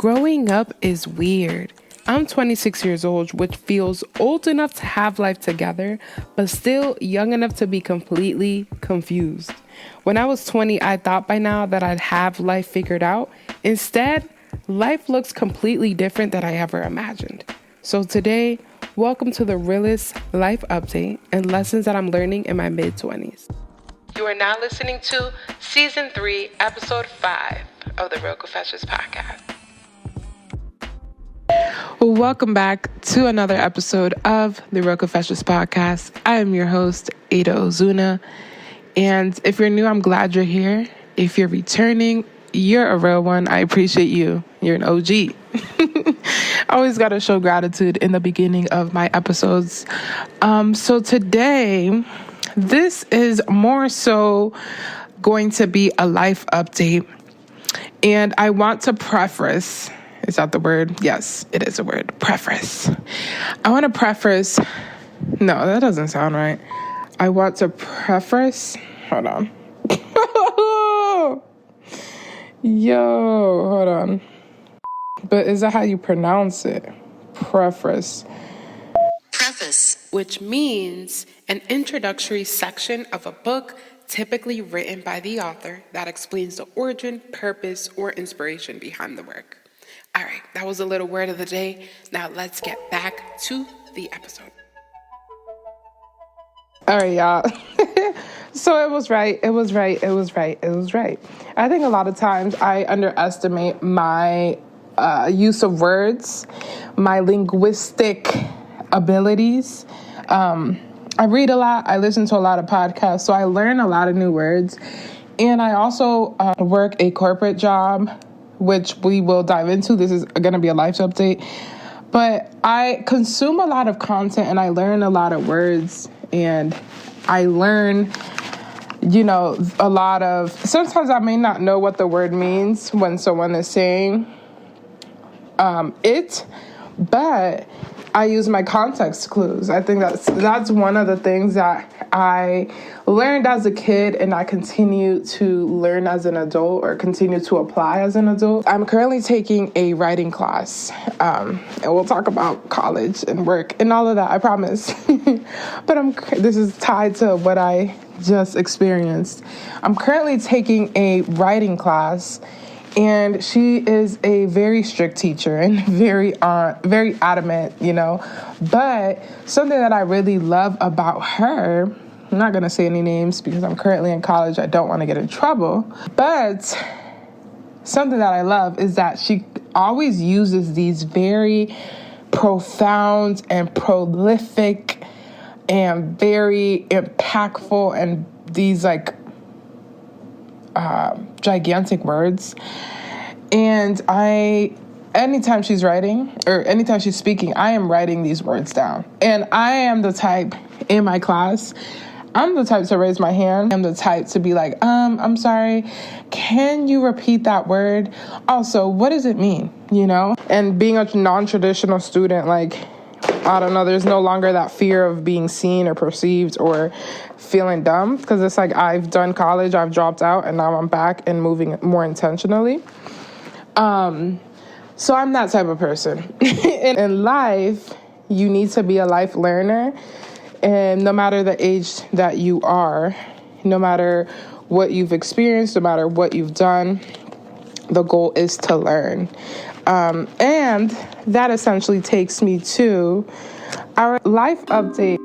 Growing up is weird. I'm 26 years old, which feels old enough to have life together, but still young enough to be completely confused. When I was 20, I thought by now that I'd have life figured out. Instead, life looks completely different than I ever imagined. So today, welcome to the realest life update and lessons that I'm learning in my mid-20s. You are now listening to Season 3, Episode 5 of the Real Confessions Podcast. Welcome back to another episode of the Real Confessions Podcast. I am your host, Aida Ozuna. And if you're new, I'm glad you're here. If you're returning, you're a real one. I appreciate you. You're an OG. I always got to show gratitude in the beginning of my episodes. So today, this is more so going to be a life update. And I want to preface. Is that the word? Yes, it is a word. Preface. I want to preface. No, that doesn't sound right. I want to preface. Hold on. Yo, hold on. But is that how you pronounce it? Preface. Preface. Which means an introductory section of a book typically written by the author that explains the origin, purpose, or inspiration behind the work. All right, that was a little word of the day. Now let's get back to the episode. All right, y'all. So it was right. I think a lot of times I underestimate my use of words, my linguistic abilities. I read a lot. I listen to a lot of podcasts, so I learn a lot of new words. And I also work a corporate job, which we will dive into. This is going to be a life update. But I consume a lot of content and I learn a lot of words. And I learn, a lot of... Sometimes I may not know what the word means when someone is saying it, but I use my context clues. I think that's one of the things that I learned as a kid and I continue to learn as an adult or continue to apply as an adult. I'm currently taking a writing class, and we'll talk about college and work and all of that, I promise. But this is tied to what I just experienced. I'm currently taking a writing class. And she is a very strict teacher and very adamant, But something that I really love about her, I'm not going to say any names because I'm currently in college. I don't want to get in trouble. But something that I love is that she always uses these very profound and prolific and very impactful and these gigantic words. And anytime she's writing or anytime she's speaking, I am writing these words down. And I am the type in my class, I'm the type to raise my hand. I'm the type to be like, I'm sorry, can you repeat that word? Also, what does it mean? And being a non-traditional student, I don't know, there's no longer that fear of being seen or perceived or feeling dumb because it's I've done college, I've dropped out, and now I'm back and moving more intentionally. So I'm that type of person. In life, you need to be a life learner, and no matter the age that you are, no matter what you've experienced, no matter what you've done, the goal is to learn. And that essentially takes me to our life update.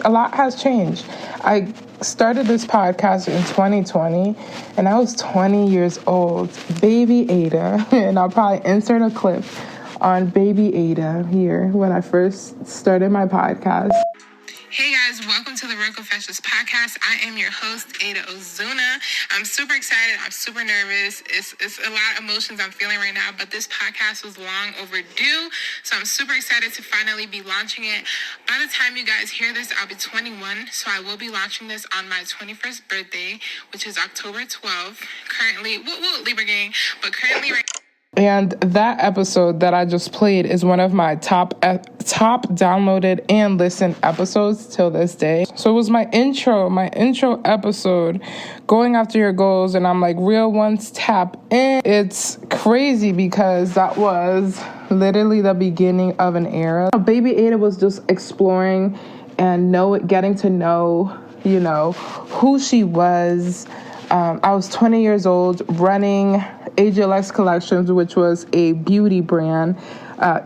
A lot has changed. I started this podcast in 2020, and I was 20 years old. Baby Aida, and I'll probably insert a clip on Baby Aida here when I first started my podcast. Hey guys, welcome to the Real Confessions Podcast. I am your host, Aida Ozuna. I'm super excited. I'm super nervous. It's a lot of emotions I'm feeling right now, but this podcast was long overdue, so I'm super excited to finally be launching it. By the time you guys hear this, I'll be 21, so I will be launching this on my 21st birthday, which is October 12th. Currently, Libra gang, but currently right. And that episode that I just played is one of my top downloaded and listened episodes till this day. So it was my intro episode, going after your goals, and I'm like, real ones tap in. It's crazy because that was literally the beginning of an era. Baby Aida was just exploring and getting to know, who she was. I was 20 years old, running AGLX Collections, which was a beauty brand,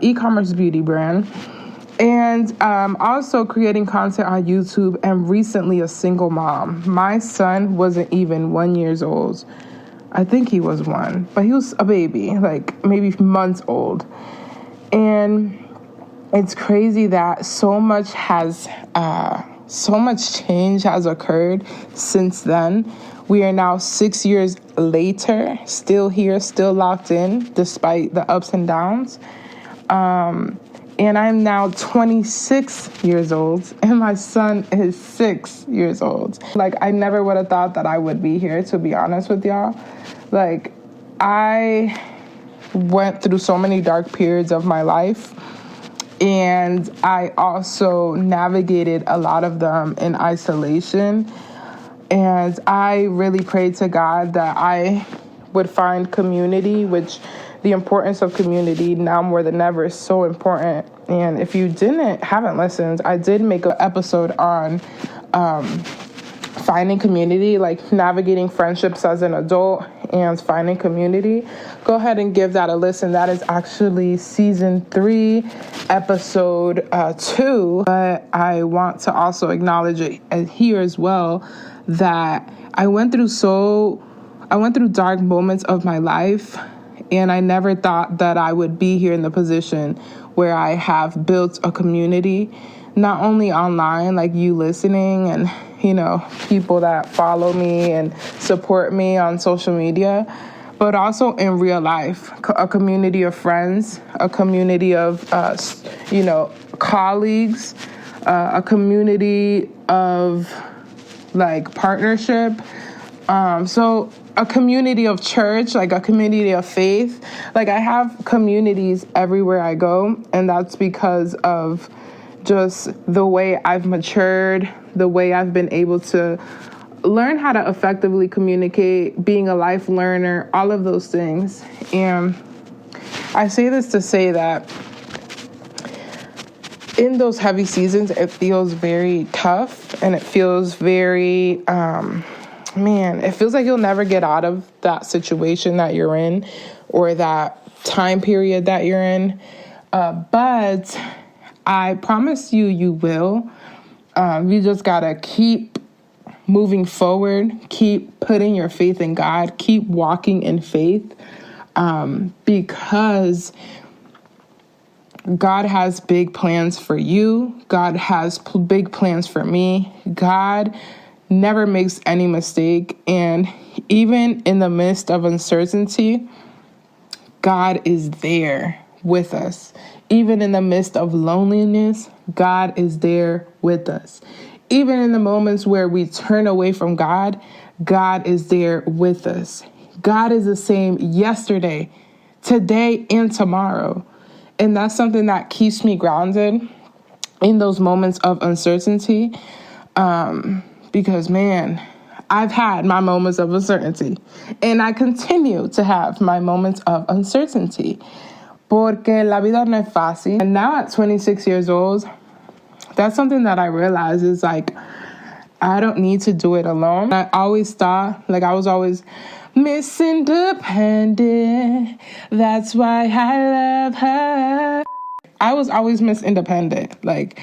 e-commerce beauty brand, and also creating content on YouTube, and recently a single mom. My son wasn't even 1 year old. I think he was 1, but he was a baby, like maybe months old. And it's crazy that so much change has occurred since then. We are now 6 years later, still here, still locked in, despite the ups and downs. And I'm now 26 years old, and my son is 6 years old. Like, I never would have thought that I would be here, to be honest with y'all. Like, I went through so many dark periods of my life, and I also navigated a lot of them in isolation. And I really prayed to God that I would find community, which the importance of community now more than ever is so important. And if you haven't listened, I did make an episode on finding community, like navigating friendships as an adult and finding community. Go ahead and give that a listen. That is actually season 3, episode 2. But I want to also acknowledge it here as well, that I went through dark moments of my life, and I never thought that I would be here in the position where I have built a community, not only online, like you listening and, people that follow me and support me on social media, but also in real life, a community of friends, a community of, colleagues, a community of like partnership. So a community of church, like a community of faith. Like, I have communities everywhere I go, and that's because of just the way I've matured, the way I've been able to learn how to effectively communicate, being a life learner, all of those things. And I say this to say that in those heavy seasons, it feels very tough, and it feels very, it feels like you'll never get out of that situation that you're in or that time period that you're in. But I promise you will. You just gotta keep moving forward, keep putting your faith in God, keep walking in faith, because God has big plans for you. God has big plans for me. God never makes any mistake. And even in the midst of uncertainty, God is there with us. Even in the midst of loneliness, God is there with us. Even in the moments where we turn away from God, God is there with us. God is the same yesterday, today, and tomorrow. And that's something that keeps me grounded in those moments of uncertainty. Because, man, I've had my moments of uncertainty, and I continue to have my moments of uncertainty. Porque la vida no es fácil. And now at 26 years old, that's something that I realize is like, I don't need to do it alone. I always thought, like, I was always Miss Independent. That's why I love her. I was always Miss Independent. Like,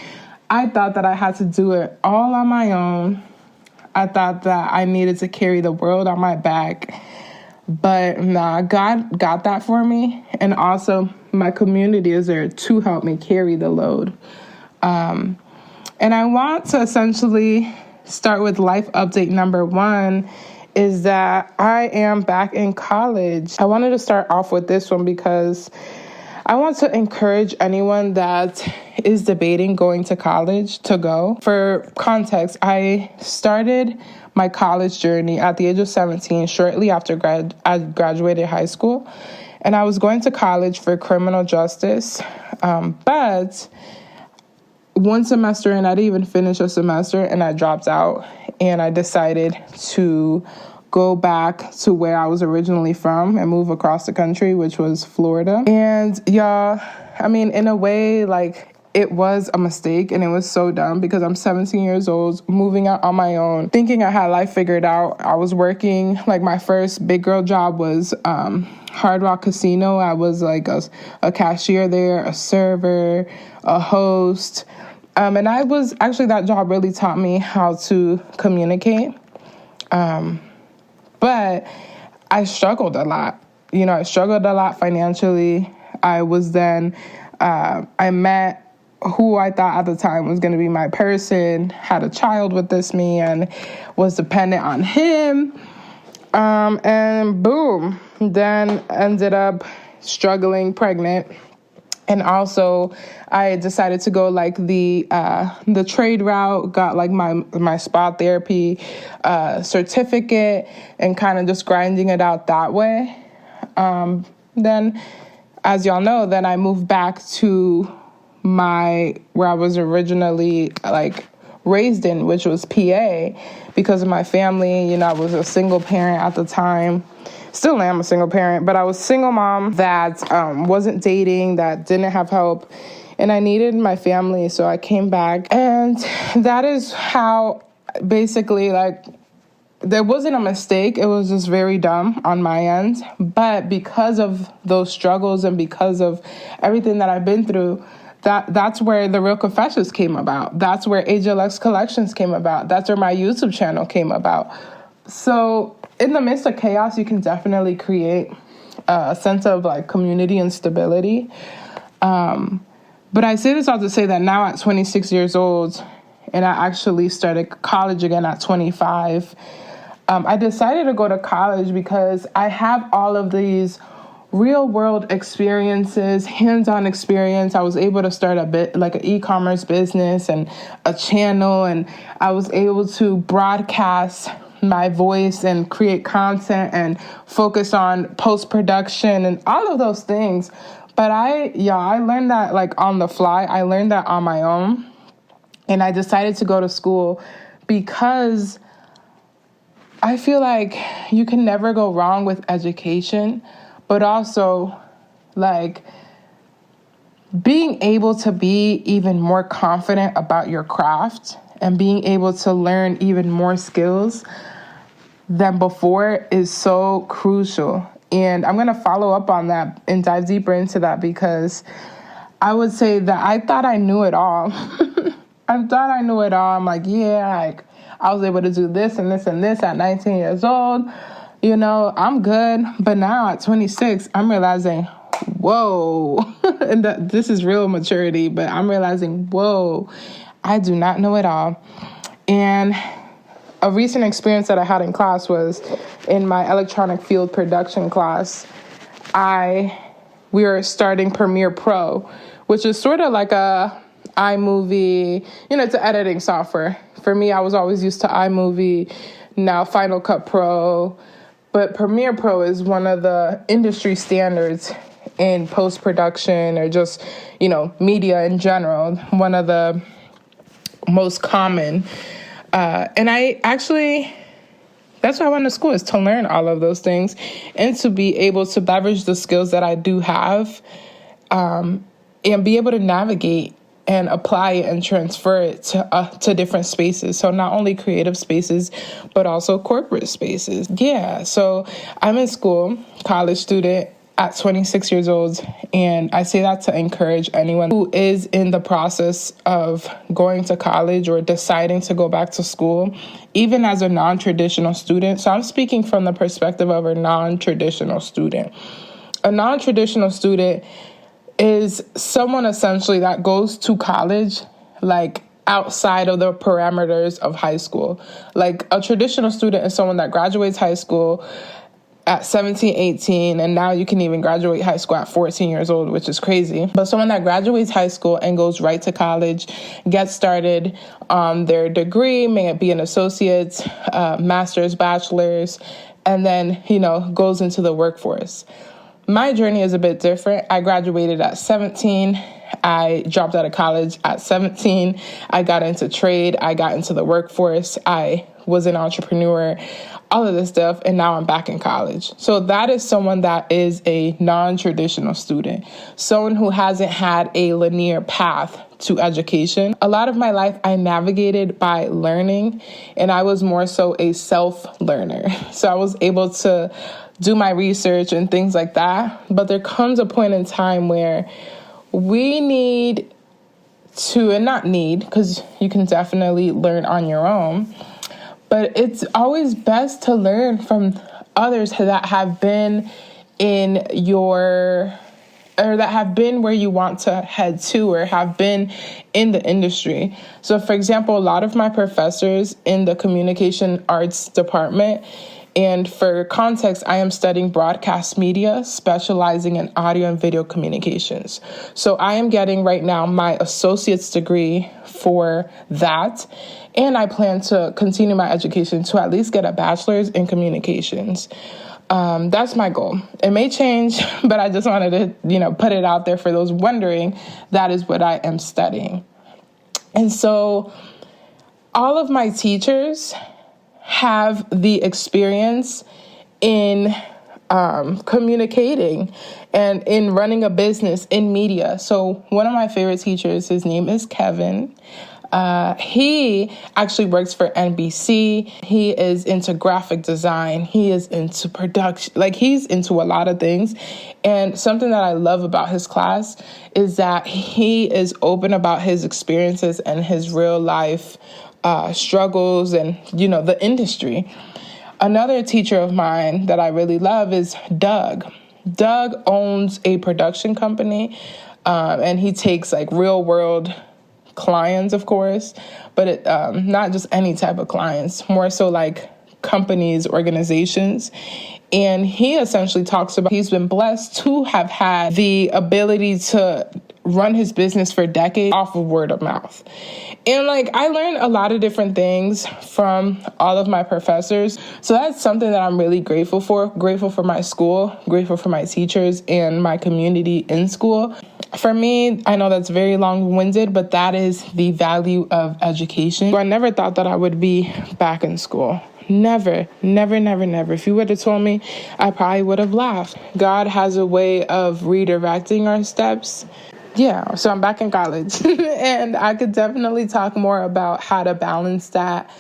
I thought that I had to do it all on my own. I thought that I needed to carry the world on my back. But nah, God got that for me. And also, my community is there to help me carry the load. And I want to essentially start with life update number 1 is that I am back in college. I wanted to start off with this one because I want to encourage anyone that is debating going to college to go. For context, I started my college journey at the age of 17, shortly after I graduated high school. and I was going to college for criminal justice. But one semester, and I didn't even finish a semester, and I dropped out, and I decided to go back to where I was originally from and move across the country, which was Florida. And y'all, I mean, in a way, like, it was a mistake, and it was so dumb because I'm 17 years old, moving out on my own, thinking I had life figured out. I was working, like, my first big girl job was Hard Rock Casino. I was like a cashier there, a server, a host. And I was actually, that job really taught me how to communicate. But I struggled a lot. You know, I struggled a lot financially. I was then, I met who I thought at the time was going to be my person, had a child with this man, was dependent on him. And boom, then ended up struggling pregnant. And also I decided to go like the trade route, got like my spa therapy certificate and kind of just grinding it out that way. Then, as y'all know, then I moved back to where I was originally like raised in, which was PA, because of my family. You know, I was a single parent at the time. Still am a single parent, but I was a single mom that wasn't dating, that didn't have help, and I needed my family, so I came back. And that is how, basically, like, there wasn't a mistake. It was just very dumb on my end. But because of those struggles and because of everything that I've been through, that's where the Real Confessions came about. That's where Aida Collections came about. That's where my YouTube channel came about. So in the midst of chaos, you can definitely create a sense of like community and stability. But I say this all to say that now at 26 years old, and I actually started college again at 25, I decided to go to college because I have all of these real world experiences, hands-on experience. I was able to start a bit like an e-commerce business and a channel, and I was able to broadcast my voice and create content and focus on post-production and all of those things. But I learned that like on the fly. I learned that on my own. And I decided to go to school because I feel like you can never go wrong with education, but also like being able to be even more confident about your craft and being able to learn even more skills than before is so crucial. And I'm going to follow up on that and dive deeper into that because I would say that I thought I knew it all. I thought I knew it all. I'm like, yeah, like I was able to do this and this and this at 19 years old. You know, I'm good. But now at 26, I'm realizing, whoa, and this is real maturity, but I'm realizing, whoa, I do not know it all. And a recent experience that I had in class was in my electronic field production class. We were starting Premiere Pro, which is sort of like a iMovie, you know, it's an editing software. For me, I was always used to iMovie, now Final Cut Pro. But Premiere Pro is one of the industry standards in post-production or just, you know, media in general, one of the most common. And I actually, that's why I went to school, is to learn all of those things and to be able to leverage the skills that I do have and be able to navigate and apply it and transfer it to different spaces. So not only creative spaces, but also corporate spaces. Yeah, so I'm in school, college student at 26 years old, and I say that to encourage anyone who is in the process of going to college or deciding to go back to school, even as a non-traditional student. So I'm speaking from the perspective of a non-traditional student. A non-traditional student is someone essentially that goes to college like outside of the parameters of high school. Like a traditional student is someone that graduates high school at 17, 18, and now you can even graduate high school at 14 years old, which is crazy. But someone that graduates high school and goes right to college, gets started on their degree, may it be an associate's, master's, bachelor's, and then, you know, goes into the workforce. My journey is a bit different. I graduated at 17. I dropped out of college at 17. I got into trade. I got into the workforce. I was an entrepreneur, all of this stuff. And now I'm back in college. So that is someone that is a non-traditional student, someone who hasn't had a linear path to education. A lot of my life I navigated by learning, and I was more so a self-learner. So I was able to do my research and things like that. But there comes a point in time where we need to, and not need, because you can definitely learn on your own, but it's always best to learn from others that have been in your, or that have been where you want to head to, or have been in the industry. So for example, a lot of my professors in the communication arts department, and for context, I am studying broadcast media, specializing in audio and video communications. So I am getting right now my associate's degree for that. And I plan to continue my education to at least get a bachelor's in communications. That's my goal. It may change, but I just wanted to, put it out there for those wondering. That is what I am studying. And so all of my teachers have the experience in communicating and in running a business in media. So one of my favorite teachers, his name is Kevin. He actually works for NBC. He is into graphic design. He is into production. Like, he's into a lot of things. And something that I love about his class is that he is open about his experiences and his real life struggles and, the industry. Another teacher of mine that I really love is Doug. Doug owns a production company, and he takes like real world clients, of course, but not just any type of clients, more so like companies, organizations. And he essentially talks about he's been blessed to have had the ability to run his business for decades off of word of mouth. And I learned a lot of different things from all of my professors. So that's something that I'm really grateful for my school, grateful for my teachers and my community in school. For me, I know that's very long-winded, but that is the value of education. So I never thought that I would be back in school. Never. If you would have told me, I probably would have laughed. God has a way of redirecting our steps. Yeah, so I'm back in college and I could definitely talk more about how to balance that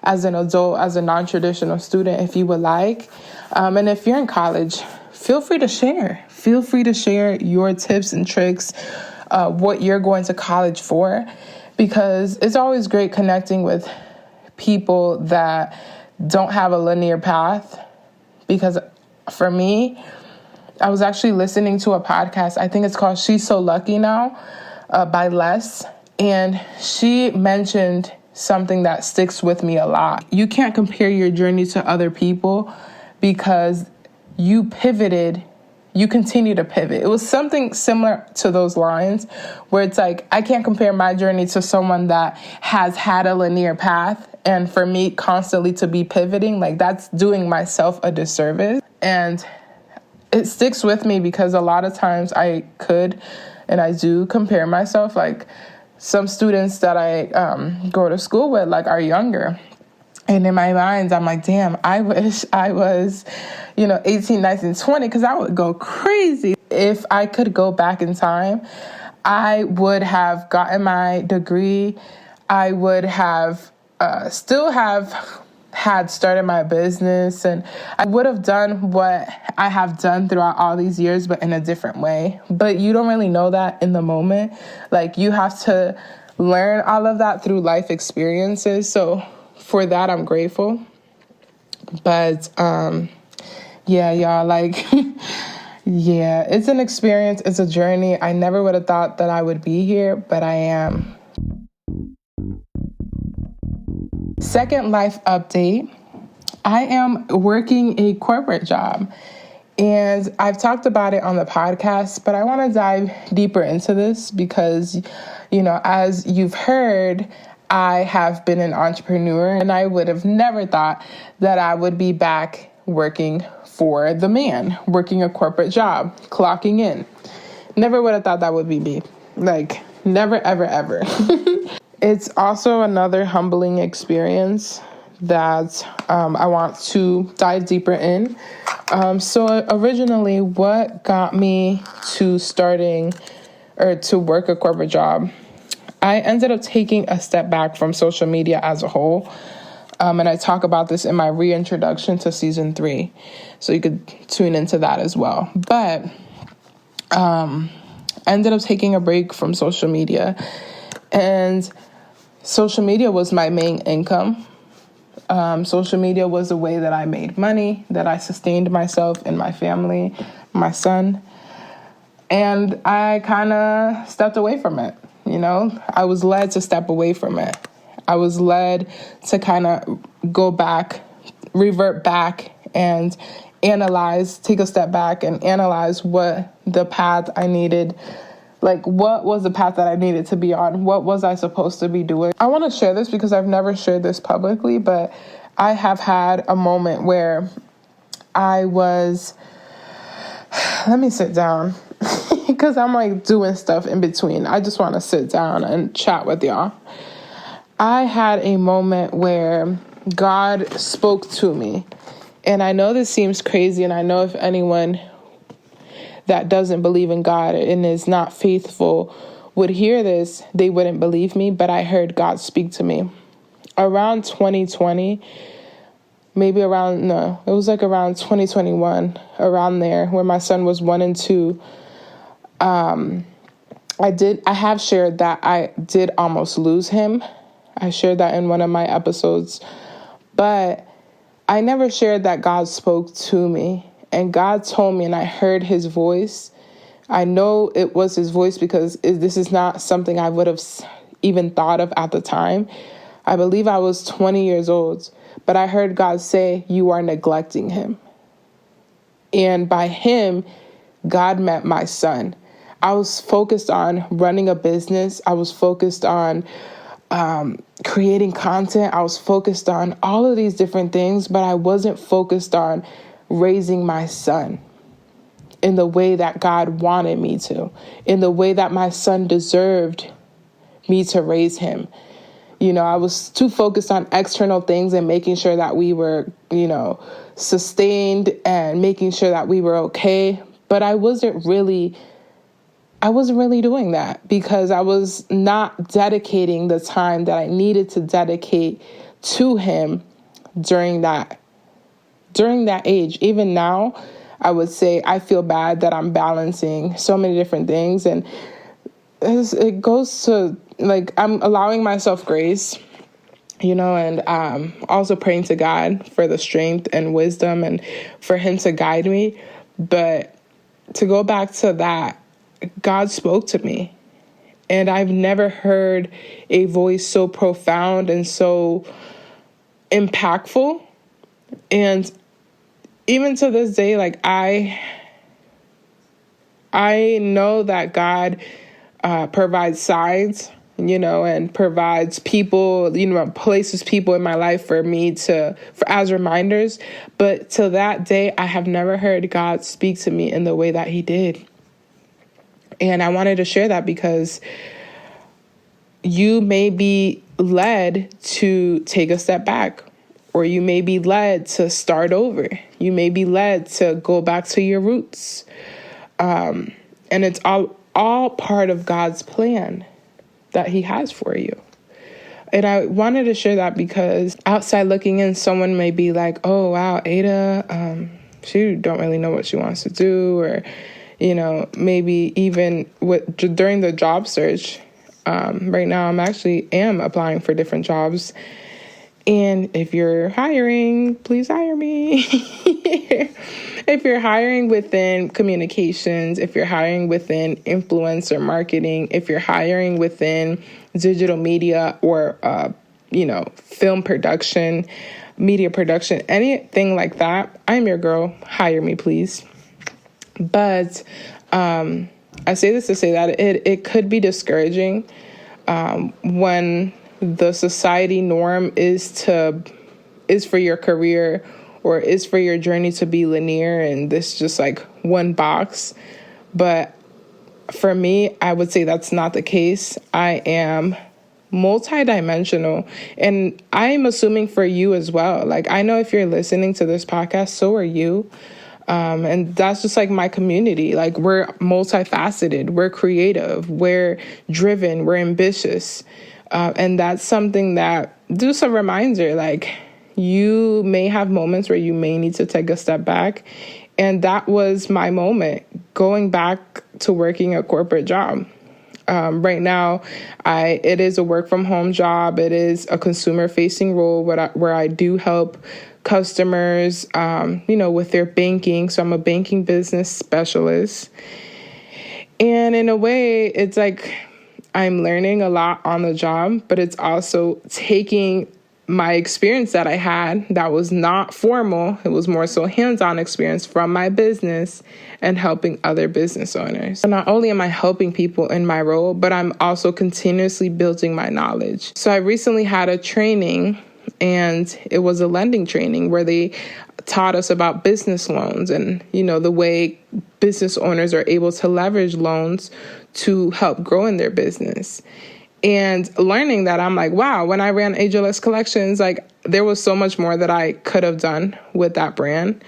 as an adult, as a non-traditional student, if you would like. And if you're in college, feel free to share. Feel free to share your tips and tricks, what you're going to college for, because it's always great connecting with people that don't have a linear path. Because for me, I was actually listening to a podcast. I think it's called She's So Lucky Now by Les. And she mentioned something that sticks with me a lot. You can't compare your journey to other people because you pivoted. You continue to pivot. It was something similar to those lines where it's like, I can't compare my journey to someone that has had a linear path. And for me, constantly to be pivoting, that's doing myself a disservice. And it sticks with me because a lot of times I could, and I do compare myself. Some students that I go to school with, are younger. And in my mind, I'm like, damn, I wish I was, 18, 19, 20, because I would go crazy. If I could go back in time, I would have gotten my degree. I would have still have had started my business, and I would have done what I have done throughout all these years, but in a different way. But you don't really know that in the moment. You have to learn all of that through life experiences. So for that, I'm grateful. But yeah, y'all, yeah, it's an experience. It's a journey. I never would have thought that I would be here, but I am. Second life update. I am working a corporate job, and I've talked about it on the podcast, but I want to dive deeper into this because, as you've heard, I have been an entrepreneur, and I would have never thought that I would be back working for the man, working a corporate job, clocking in. Never would have thought that would be me. Like, never, ever, ever. It's also another humbling experience that I want to dive deeper in. So originally, what got me to starting or to work a corporate job, I ended up taking a step back from social media as a whole. And I talk about this in my reintroduction to season 3. So you could tune into that as well. But I ended up taking a break from social media. And social media was my main income. Social media was the way that I made money, that I sustained myself and my family, my son. And I kind of stepped away from it. You know, I was led to step away from it. I was led to kind of go back, revert back and analyze, take a step back and analyze what the path I needed, like what was the path that I needed to be on? What was I supposed to be doing? I want to share this because I've never shared this publicly, but I have had a moment where I was, let me sit down because I'm like doing stuff in between. I just want to sit down and chat with y'all. I had a moment where God spoke to me, and I know this seems crazy, and I know if anyone that doesn't believe in God and is not faithful would hear this, they wouldn't believe me, but I heard God speak to me. Around 2020, it was like around 2021, around there, where my son was 1 and 2, I have shared that I did almost lose him. I shared that in one of my episodes, but I never shared that God spoke to me, and God told me, and I heard his voice. I know it was his voice because this is not something I would have even thought of at the time. I believe I was 20 years old, but I heard God say, "You are neglecting him." And by him, God meant my son. I was focused on running a business. I was focused on creating content. I was focused on all of these different things, but I wasn't focused on raising my son in the way that God wanted me to, in the way that my son deserved me to raise him. You know, I was too focused on external things and making sure that we were, sustained and making sure that we were okay. But I wasn't really doing that because I was not dedicating the time that I needed to dedicate to him during that age. Even now, I would say I feel bad that I'm balancing so many different things. And it goes to, like, I'm allowing myself grace, and also praying to God for the strength and wisdom and for him to guide me. But to go back to that, God spoke to me, and I've never heard a voice so profound and so impactful. And even to this day, like I know that God provides signs, and provides people, places people in my life for me as reminders. But till that day, I have never heard God speak to me in the way that he did. And I wanted to share that because you may be led to take a step back, or you may be led to start over. You may be led to go back to your roots. And it's all part of God's plan that he has for you. And I wanted to share that because outside looking in, someone may be like, "Oh, wow, Aida, she don't really know what she wants to do," or maybe even during the job search. Right now, am applying for different jobs. And if you're hiring, please hire me. If you're hiring within communications, if you're hiring within influencer marketing, if you're hiring within digital media or, film production, media production, anything like that, I'm your girl. Hire me, please. But I say this to say that it could be discouraging when the society norm is for your career or is for your journey to be linear and this just like one box. But for me, I would say that's not the case. I am multidimensional, and I'm assuming for you as well. Like, I know if you're listening to this podcast, so are you. And that's just like my community. Like, we're multifaceted, we're creative, we're driven, we're ambitious. And that's something that, just a reminder, like, you may have moments where you may need to take a step back. And that was my moment, going back to working a corporate job. Right now, it is a work from home job. It is a consumer facing role where I do help customers, with their banking. So I'm a banking business specialist. And in a way, it's like I'm learning a lot on the job, but it's also taking my experience that I had that was not formal. It was more so hands-on experience from my business and helping other business owners. So not only am I helping people in my role, but I'm also continuously building my knowledge. So I recently had a training, and it was a lending training where they taught us about business loans and, the way business owners are able to leverage loans to help grow in their business. And learning that, I'm like, wow, when I ran Ageless Collections, like, there was so much more that I could have done with that brand.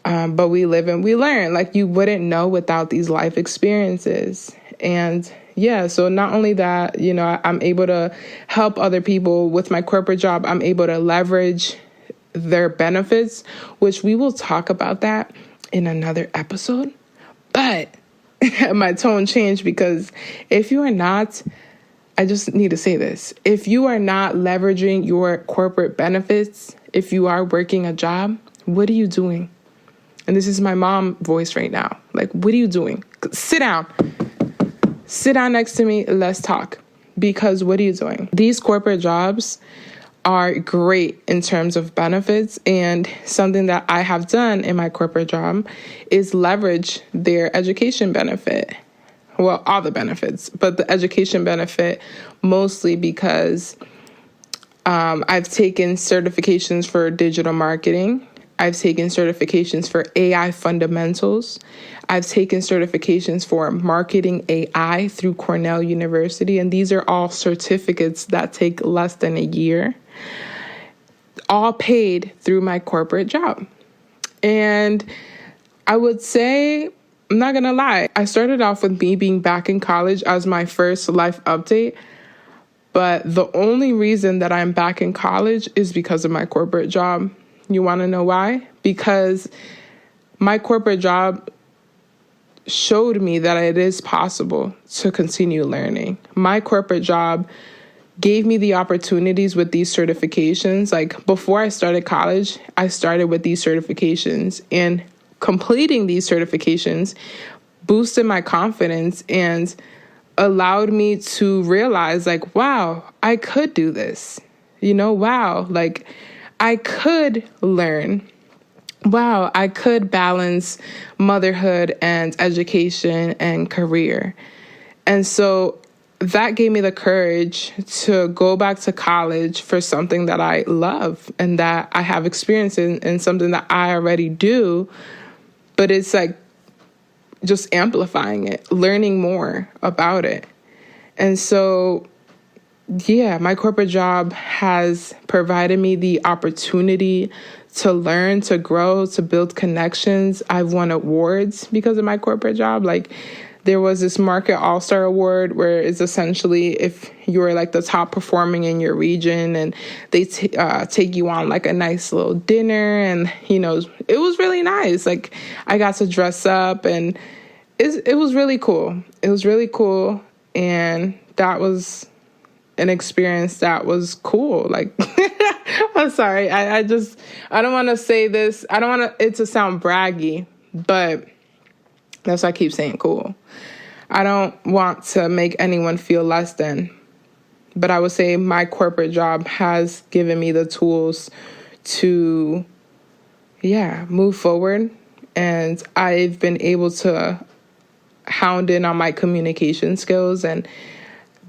But we live and we learn. Like, you wouldn't know without these life experiences. And yeah, so not only that, I'm able to help other people with my corporate job. I'm able to leverage their benefits, which we will talk about that in another episode. But my tone changed because if you are not, I just need to say this. If you are not leveraging your corporate benefits, if you are working a job, what are you doing? And this is my mom voice right now. Like, what are you doing? Sit down. Sit down next to me. Let's talk. Because what are you doing? These corporate jobs are great in terms of benefits. And something that I have done in my corporate job is leverage their education benefit. Well, all the benefits, but the education benefit mostly because I've taken certifications for digital marketing. I've taken certifications for AI fundamentals. I've taken certifications for marketing AI through Cornell University. And these are all certificates that take less than a year, all paid through my corporate job. And I would say, I'm not going to lie, I started off with me being back in college as my first life update. But the only reason that I'm back in college is because of my corporate job. You want to know why? Because my corporate job showed me that it is possible to continue learning. My corporate job gave me the opportunities with these certifications. Like, before I started college, I started with these certifications, and completing these certifications boosted my confidence and allowed me to realize, like, wow, I could do this. Wow, like, I could learn. Wow, I could balance motherhood and education and career. And so that gave me the courage to go back to college for something that I love and that I have experience in, and something that I already do. But it's like just amplifying it, learning more about it. And so, yeah, my corporate job has provided me the opportunity to learn, to grow, to build connections. I've won awards because of my corporate job. Like, there was this Market All-Star Award where it's essentially if you're like the top performing in your region, and they take you on like a nice little dinner, and, it was really nice. Like, I got to dress up, and it was really cool. It was really cool. And that was an experience that was cool. Like, I'm sorry. I don't want to say this. I don't want it to sound braggy, but that's why I keep saying cool. I don't want to make anyone feel less than, but I would say my corporate job has given me the tools to, move forward. And I've been able to hound in on my communication skills and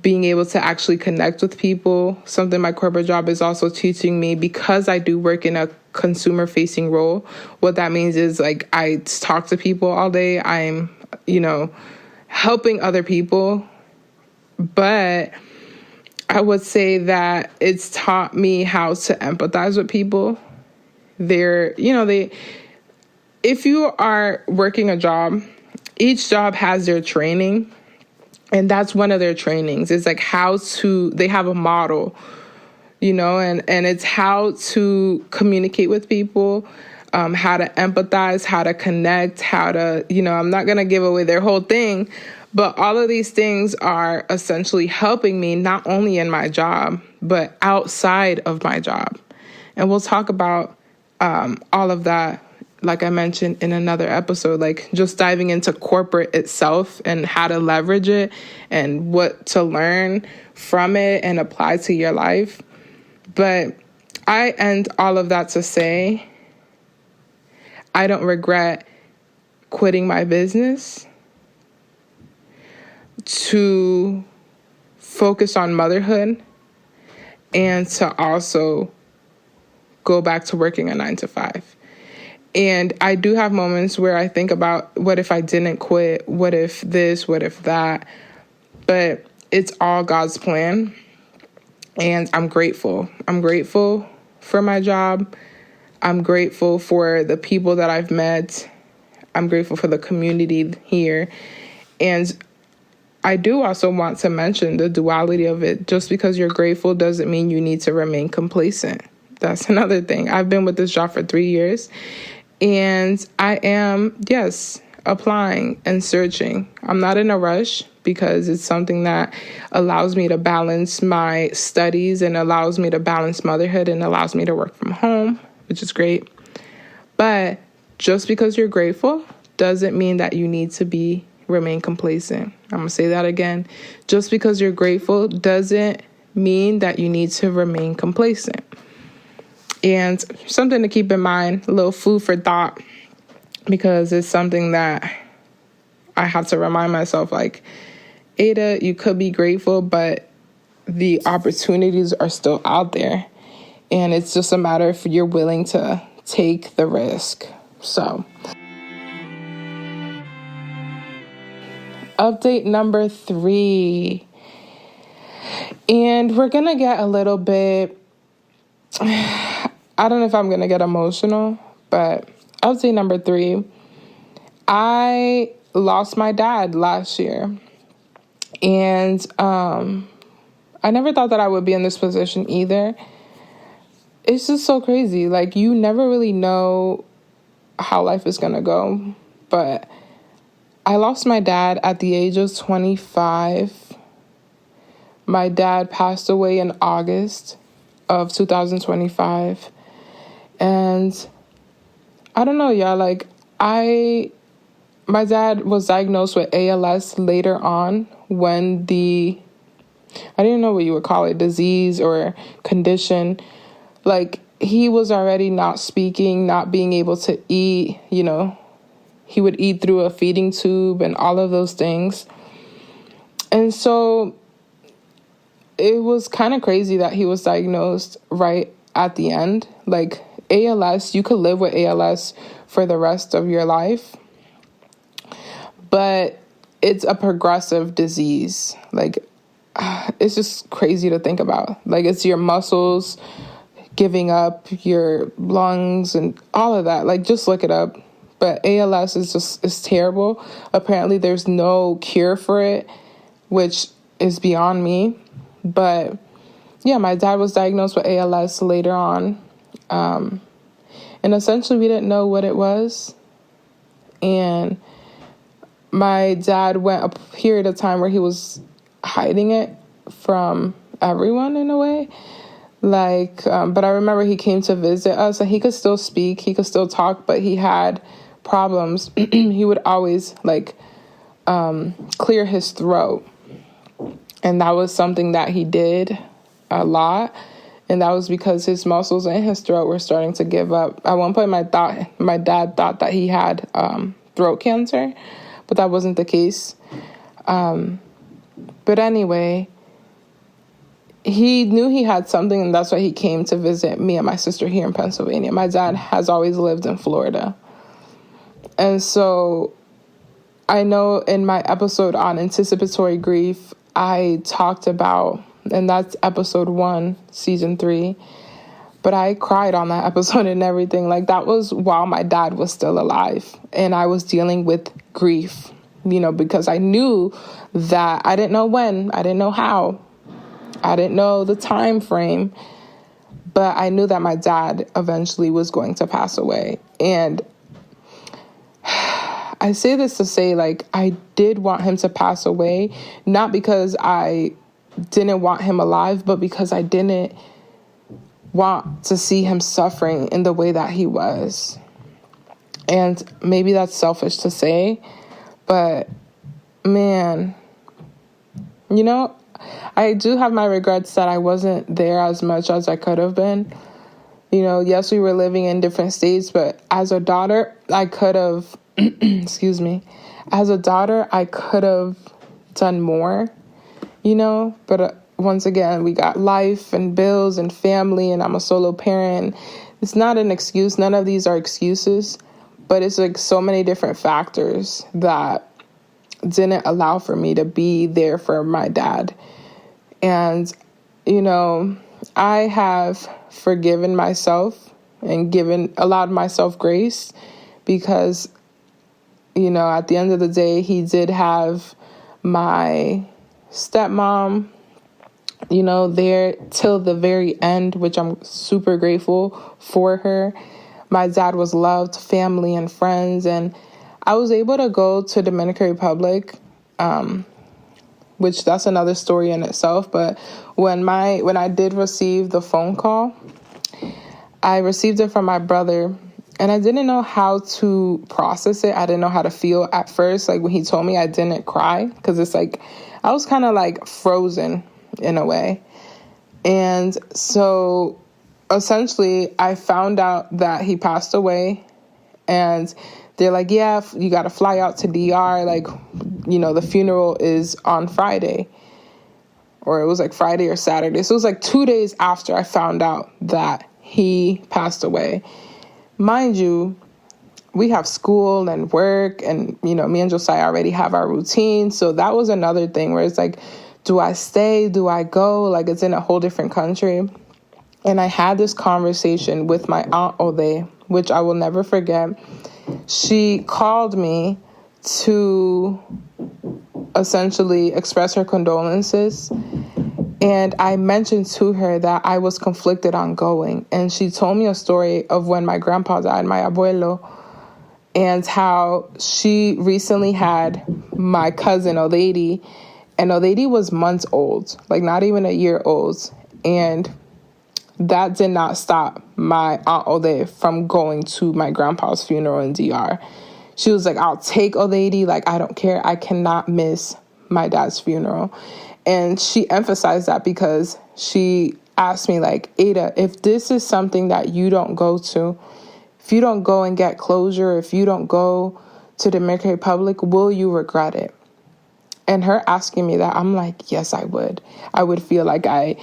being able to actually connect with people, something my corporate job is also teaching me, because I do work in a consumer facing role. What that means is like I talk to people all day. I'm, helping other people. But I would say that it's taught me how to empathize with people. If you are working a job, each job has their training. And that's one of their trainings. It's like they have a model, and it's how to communicate with people, how to empathize, how to connect, how to, I'm not going to give away their whole thing, but all of these things are essentially helping me not only in my job, but outside of my job. And we'll talk about all of that, like I mentioned in another episode, like just diving into corporate itself and how to leverage it and what to learn from it and apply to your life. But I end all of that to say, I don't regret quitting my business to focus on motherhood and to also go back to working a 9-to-5. And I do have moments where I think about, what if I didn't quit? What if this? What if that? But it's all God's plan. And I'm grateful. I'm grateful for my job. I'm grateful for the people that I've met. I'm grateful for the community here. And I do also want to mention the duality of it. Just because you're grateful doesn't mean you need to remain complacent. That's another thing. I've been with this job for 3 years. And I am, applying and searching. I'm not in a rush because it's something that allows me to balance my studies and allows me to balance motherhood and allows me to work from home, which is great. But just because you're grateful doesn't mean that you need to remain complacent. I'm going to say that again. Just because you're grateful doesn't mean that you need to remain complacent. And something to keep in mind, a little food for thought, because it's something that I have to remind myself, like, Aida, you could be grateful, but the opportunities are still out there. And it's just a matter if you're willing to take the risk. So, update number 3. And we're going to get a little bit... I don't know if I'm going to get emotional, but update number 3. I lost my dad last year. And I never thought that I would be in this position either. It's just so crazy. Like, you never really know how life is going to go. But I lost my dad at the age of 25. My dad passed away in August of 2025. And I don't know, y'all, like, my dad was diagnosed with ALS later on when I didn't know what you would call it, disease or condition. Like, he was already not speaking, not being able to eat, he would eat through a feeding tube and all of those things. And so it was kind of crazy that he was diagnosed right at the end. Like, ALS, you could live with ALS for the rest of your life, but it's a progressive disease. Like, it's just crazy to think about. Like, it's your muscles giving up, your lungs and all of that. Like, just look it up. But ALS is terrible. Apparently there's no cure for it, which is beyond me. But yeah, my dad was diagnosed with ALS later on. And essentially we didn't know what it was. And my dad went a period of time where he was hiding it from everyone in a way. Like, but I remember he came to visit us and he could still speak, he could still talk, but he had problems. He would always clear his throat. And that was something that he did a lot. And that was because his muscles in his throat were starting to give up. At one point, my dad thought that he had throat cancer, but that wasn't the case. But anyway, he knew he had something, and that's why he came to visit me and my sister here in Pennsylvania. My dad has always lived in Florida. And so I know in my episode on anticipatory grief, I talked about, and that's episode 1, season 3, but I cried on that episode and everything. Like, that was while my dad was still alive, and I was dealing with grief, because I knew that I didn't know when, I didn't know how, I didn't know the time frame, but I knew that my dad eventually was going to pass away. And I say this to say, like, I did want him to pass away, not because I didn't want him alive, but because I didn't want to see him suffering in the way that he was. And maybe that's selfish to say, but man, I do have my regrets that I wasn't there as much as I could have been. Yes, we were living in different states, but as a daughter, I could have, excuse me, as a daughter, I could have done more, but once again, we got life and bills and family, and I'm a solo parent. It's not an excuse. None of these are excuses, but it's like so many different factors that didn't allow for me to be there for my dad. And, I have forgiven myself and allowed myself grace because, at the end of the day, he did have my stepmom, there till the very end, which I'm super grateful for her. My dad was loved, family and friends, and I was able to go to Dominican Republic, which that's another story in itself. But when I did receive the phone call, I received it from my brother, and I didn't know how to process it. I didn't know how to feel at first. Like, when he told me, I didn't cry because it's like I was kind of like frozen in a way. And so essentially I found out that he passed away, and they're like, yeah, you got to fly out to DR. Like, the funeral is on Friday, or it was like Friday or Saturday. So it was like 2 days after I found out that he passed away. Mind you, we have school and work, and, me and Josiah already have our routine. So that was another thing where it's like, do I stay? Do I go? Like, it's in a whole different country. And I had this conversation with my aunt Aida, which I will never forget. She called me to essentially express her condolences. And I mentioned to her that I was conflicted on going. And she told me a story of when my grandpa died, my abuelo, and how she recently had my cousin, Aida, and Aida was months old, like not even a year old. And that did not stop my Aunt Aida from going to my grandpa's funeral in DR. She was like, I'll take Aida. Like, I don't care. I cannot miss my dad's funeral. And she emphasized that because she asked me, like, Aida, if this is something that you don't go to, if you don't go and get closure, if you don't go to the Dominican Republic, will you regret it? And her asking me that, I'm like, yes, I would. I would feel like I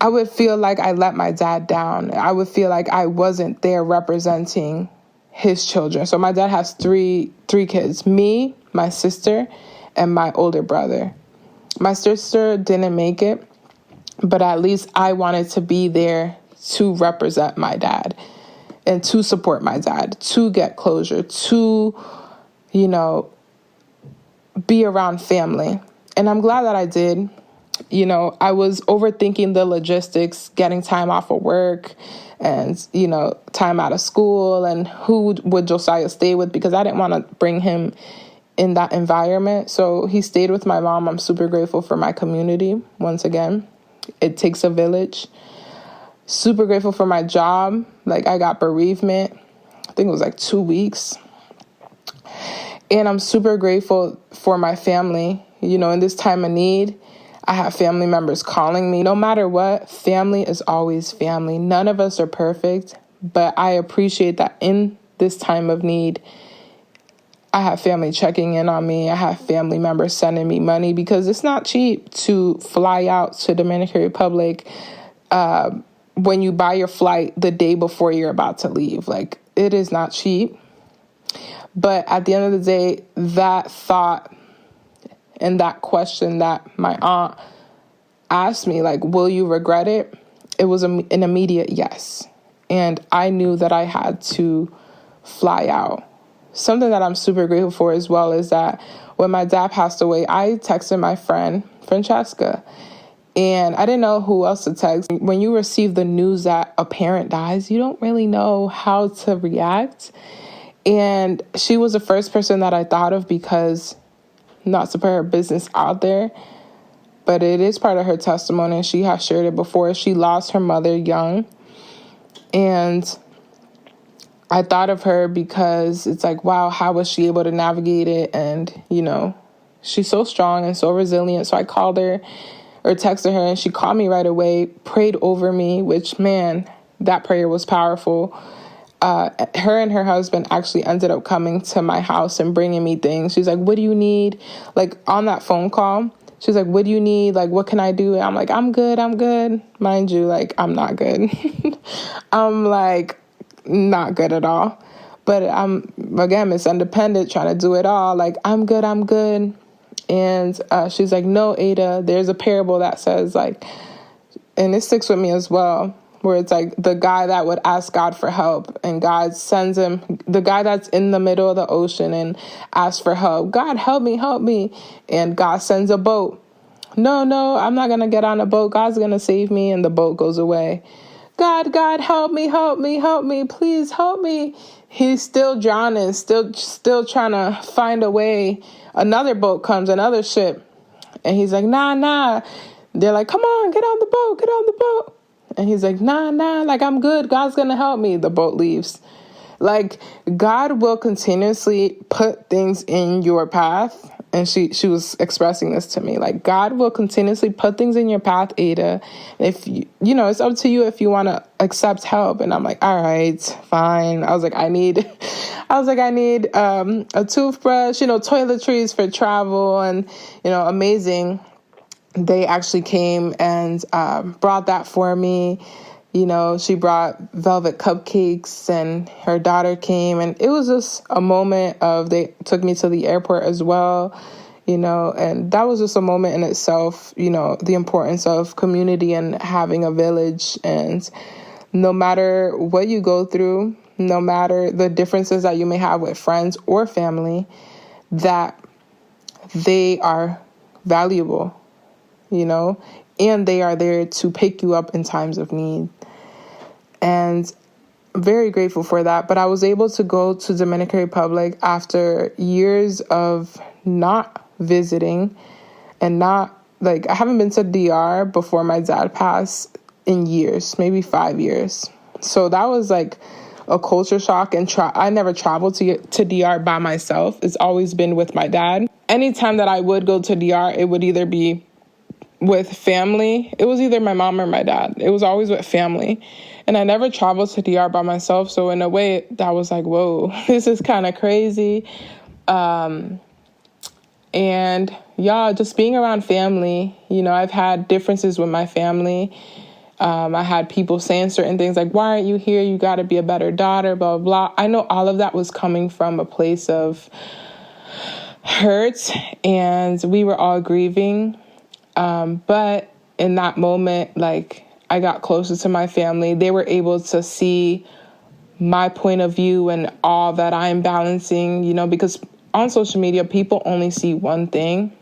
let my dad down. I would feel like I wasn't there representing his children. So my dad has three kids, me, my sister, and my older brother. My sister didn't make it, but at least I wanted to be there to represent my dad and to support my dad, to get closure, to, be around family. And I'm glad that I did. I was overthinking the logistics, getting time off of work and, time out of school, and who would Josiah stay with, because I didn't want to bring him in that environment. So he stayed with my mom. I'm super grateful for my community. Once again, it takes a village. Super grateful for my job. Like, I got bereavement. I think it was like 2 weeks. And I'm super grateful for my family. In this time of need, I have family members calling me. No matter what, family is always family. None of us are perfect, but I appreciate that in this time of need, I have family checking in on me. I have family members sending me money because it's not cheap to fly out to Dominican Republic when you buy your flight the day before you're about to leave. Like, it is not cheap. But at the end of the day, that thought and that question that my aunt asked me, like, will you regret it? It was an immediate yes. And I knew that I had to fly out. Something that I'm super grateful for as well is that when my dad passed away, I texted my friend, Francesca, and I didn't know who else to text. When you receive the news that a parent dies, you don't really know how to react. And she was the first person that I thought of because, not to put her business out there, but it is part of her testimony. She has shared it before. She lost her mother young. And I thought of her because it's like, wow, how was she able to navigate it? And, you know, she's so strong and so resilient. So I called her or texted her, and she called me right away, prayed over me, which, man, that prayer was powerful. Her and her husband actually ended up coming to my house and bringing me things. She's like, what do you need? Like, on that phone call, she's like, what do you need? Like, what can I do? And I'm like, I'm good. Mind you, like, I'm not good. I'm like, not good at all. But I'm, again, Miss Independent, trying to do it all. Like, I'm good. And she's like, no, Ada, there's a parable that says, like, and it sticks with me as well, where it's like the guy that would ask God for help, and God sends him, the guy that's in the middle of the ocean and asks for help. God, help me. And God sends a boat. No, I'm not going to get on a boat. God's going to save me. And the boat goes away. God, help me, please help me. He's still drowning, still trying to find a way. Another boat comes, another ship. And he's like, nah. They're like, come on, get on the boat. And he's like, nah, like, I'm good. God's going to help me. The boat leaves. Like, God will continuously put things in your path. And she was expressing this to me. Like, God will continuously put things in your path, Ada. If you know, it's up to you if you want to accept help. And I'm like, all right, fine. I was like, I need a toothbrush, you know, toiletries for travel, and, you know, amazing. They actually came and brought that for me. You know, she brought velvet cupcakes, and her daughter came, and it was just a moment of, they took me to the airport as well, you know, and that was just a moment in itself, you know, the importance of community and having a village. And no matter what you go through, no matter the differences that you may have with friends or family, that they are valuable, you know, and they are there to pick you up in times of need. And I'm very grateful for that. But I was able to go to Dominican Republic after years of not visiting, and not, like, I haven't been to DR before my dad passed in years, maybe 5 years. So that was like a culture shock. And I never traveled to DR by myself. It's always been with my dad. Anytime that I would go to DR, it would either be with family. It was either my mom or my dad. It was always with family. And I never traveled to DR by myself. So in a way, that was like, whoa, this is kind of crazy. And yeah, just being around family, you know, I've had differences with my family. I had people saying certain things like, why aren't you here? You got to be a better daughter, blah, blah, blah. I know all of that was coming from a place of hurt, and we were all grieving. But in that moment, like, I got closer to my family. They were able to see my point of view and all that I'm balancing, you know, because on social media, people only see one thing.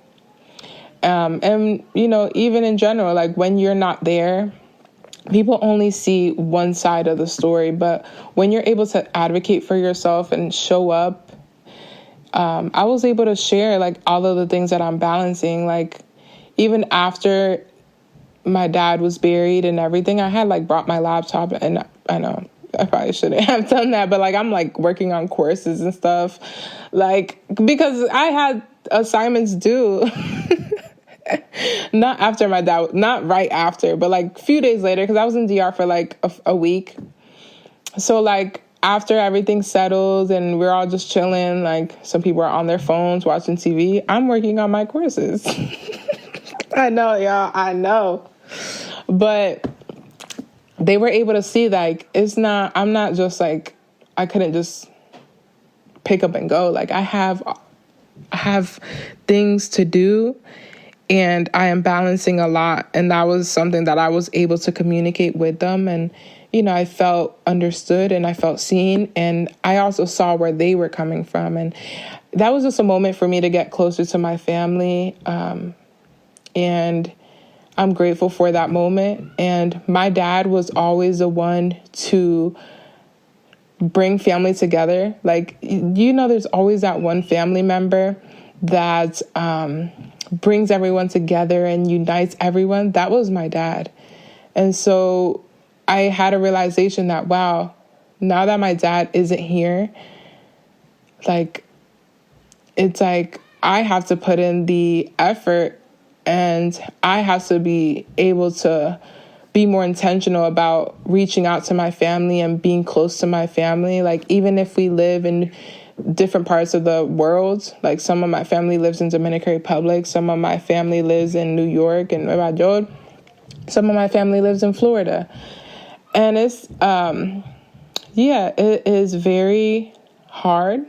And, you know, even in general, like, when you're not there, people only see one side of the story. But when you're able to advocate for yourself and show up, I was able to share, like, all of the things that I'm balancing. Like, even after my dad was buried and everything, I had, like, brought my laptop, and I know I probably shouldn't have done that, but, like, I'm, like, working on courses and stuff, like, because I had assignments due. Not after my dad, not right after, but, like, a few days later, because I was in DR for, like, a week. So, like, after everything settles and we're all just chilling, like some people are on their phones watching TV, I'm working on my courses. I know, y'all, I know. But they were able to see, like, I'm not just like, I couldn't just pick up and go. Like, I have things to do, and I am balancing a lot. And that was something that I was able to communicate with them. And, I felt understood and I felt seen. And I also saw where they were coming from. And that was just a moment for me to get closer to my family. And I'm grateful for that moment. And my dad was always the one to bring family together. Like, there's always that one family member that brings everyone together and unites everyone. That was my dad. And so I had a realization that, wow, now that my dad isn't here, like, it's like I have to put in the effort and I have to be able to be more intentional about reaching out to my family and being close to my family. Like, even if we live in different parts of the world, like some of my family lives in Dominican Republic, some of my family lives in New York and Nueva York, some of my family lives in Florida. And it's, it is very hard.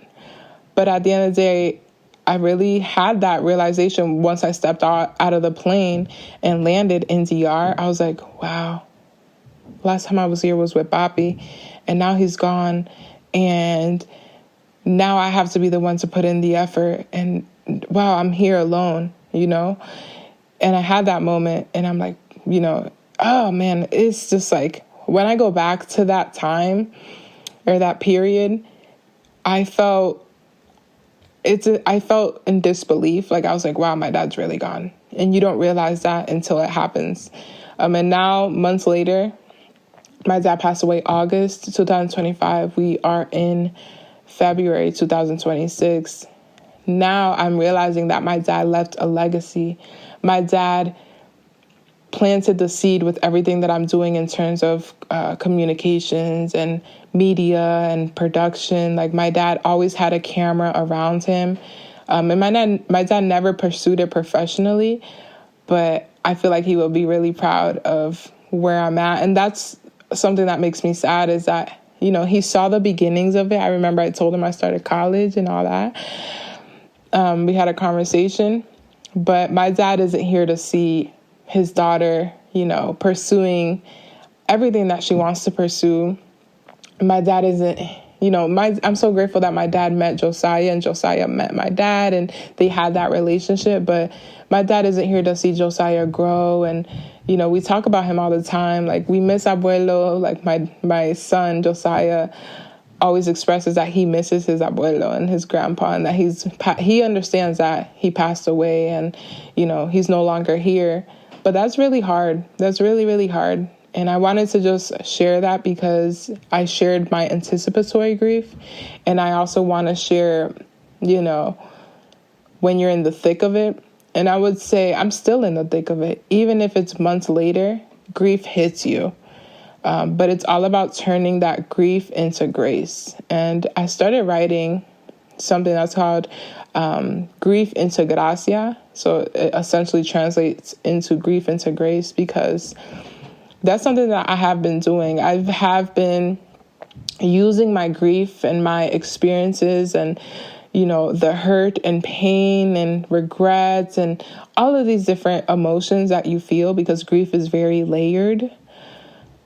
But at the end of the day, I really had that realization once I stepped out of the plane and landed in DR. I was like, wow, last time I was here was with Papi, and now he's gone. And now I have to be the one to put in the effort. And wow, I'm here alone, And I had that moment, and I'm like, oh man, it's just like, when I go back to that time or that period, I felt in disbelief. Like, I was like, wow, my dad's really gone. And you don't realize that until it happens. And now, months later, my dad passed away August 2025. We are in February 2026. Now I'm realizing that my dad left a legacy. My dad planted the seed with everything that I'm doing in terms of communications and media and production. Like, my dad always had a camera around him. And my dad never pursued it professionally, but I feel like he will be really proud of where I'm at. And that's something that makes me sad, is that, he saw the beginnings of it. I remember I told him I started college and all that. We had a conversation, but my dad isn't here to see his daughter, pursuing everything that she wants to pursue. My dad isn't, I'm so grateful that my dad met Josiah and Josiah met my dad and they had that relationship. But my dad isn't here to see Josiah grow. And, we talk about him all the time. Like, we miss abuelo. Like, my son, Josiah, always expresses that he misses his abuelo and his grandpa, and that he understands that he passed away and, he's no longer here. But that's really hard. That's really, really hard. And I wanted to just share that because I shared my anticipatory grief. And I also want to share, when you're in the thick of it. And I would say I'm still in the thick of it. Even if it's months later, grief hits you. But it's all about turning that grief into grace. And I started writing something that's called grief into gracia. So it essentially translates into grief into grace, because that's something that I have been doing. I have been using my grief and my experiences and, the hurt and pain and regrets and all of these different emotions that you feel, because grief is very layered.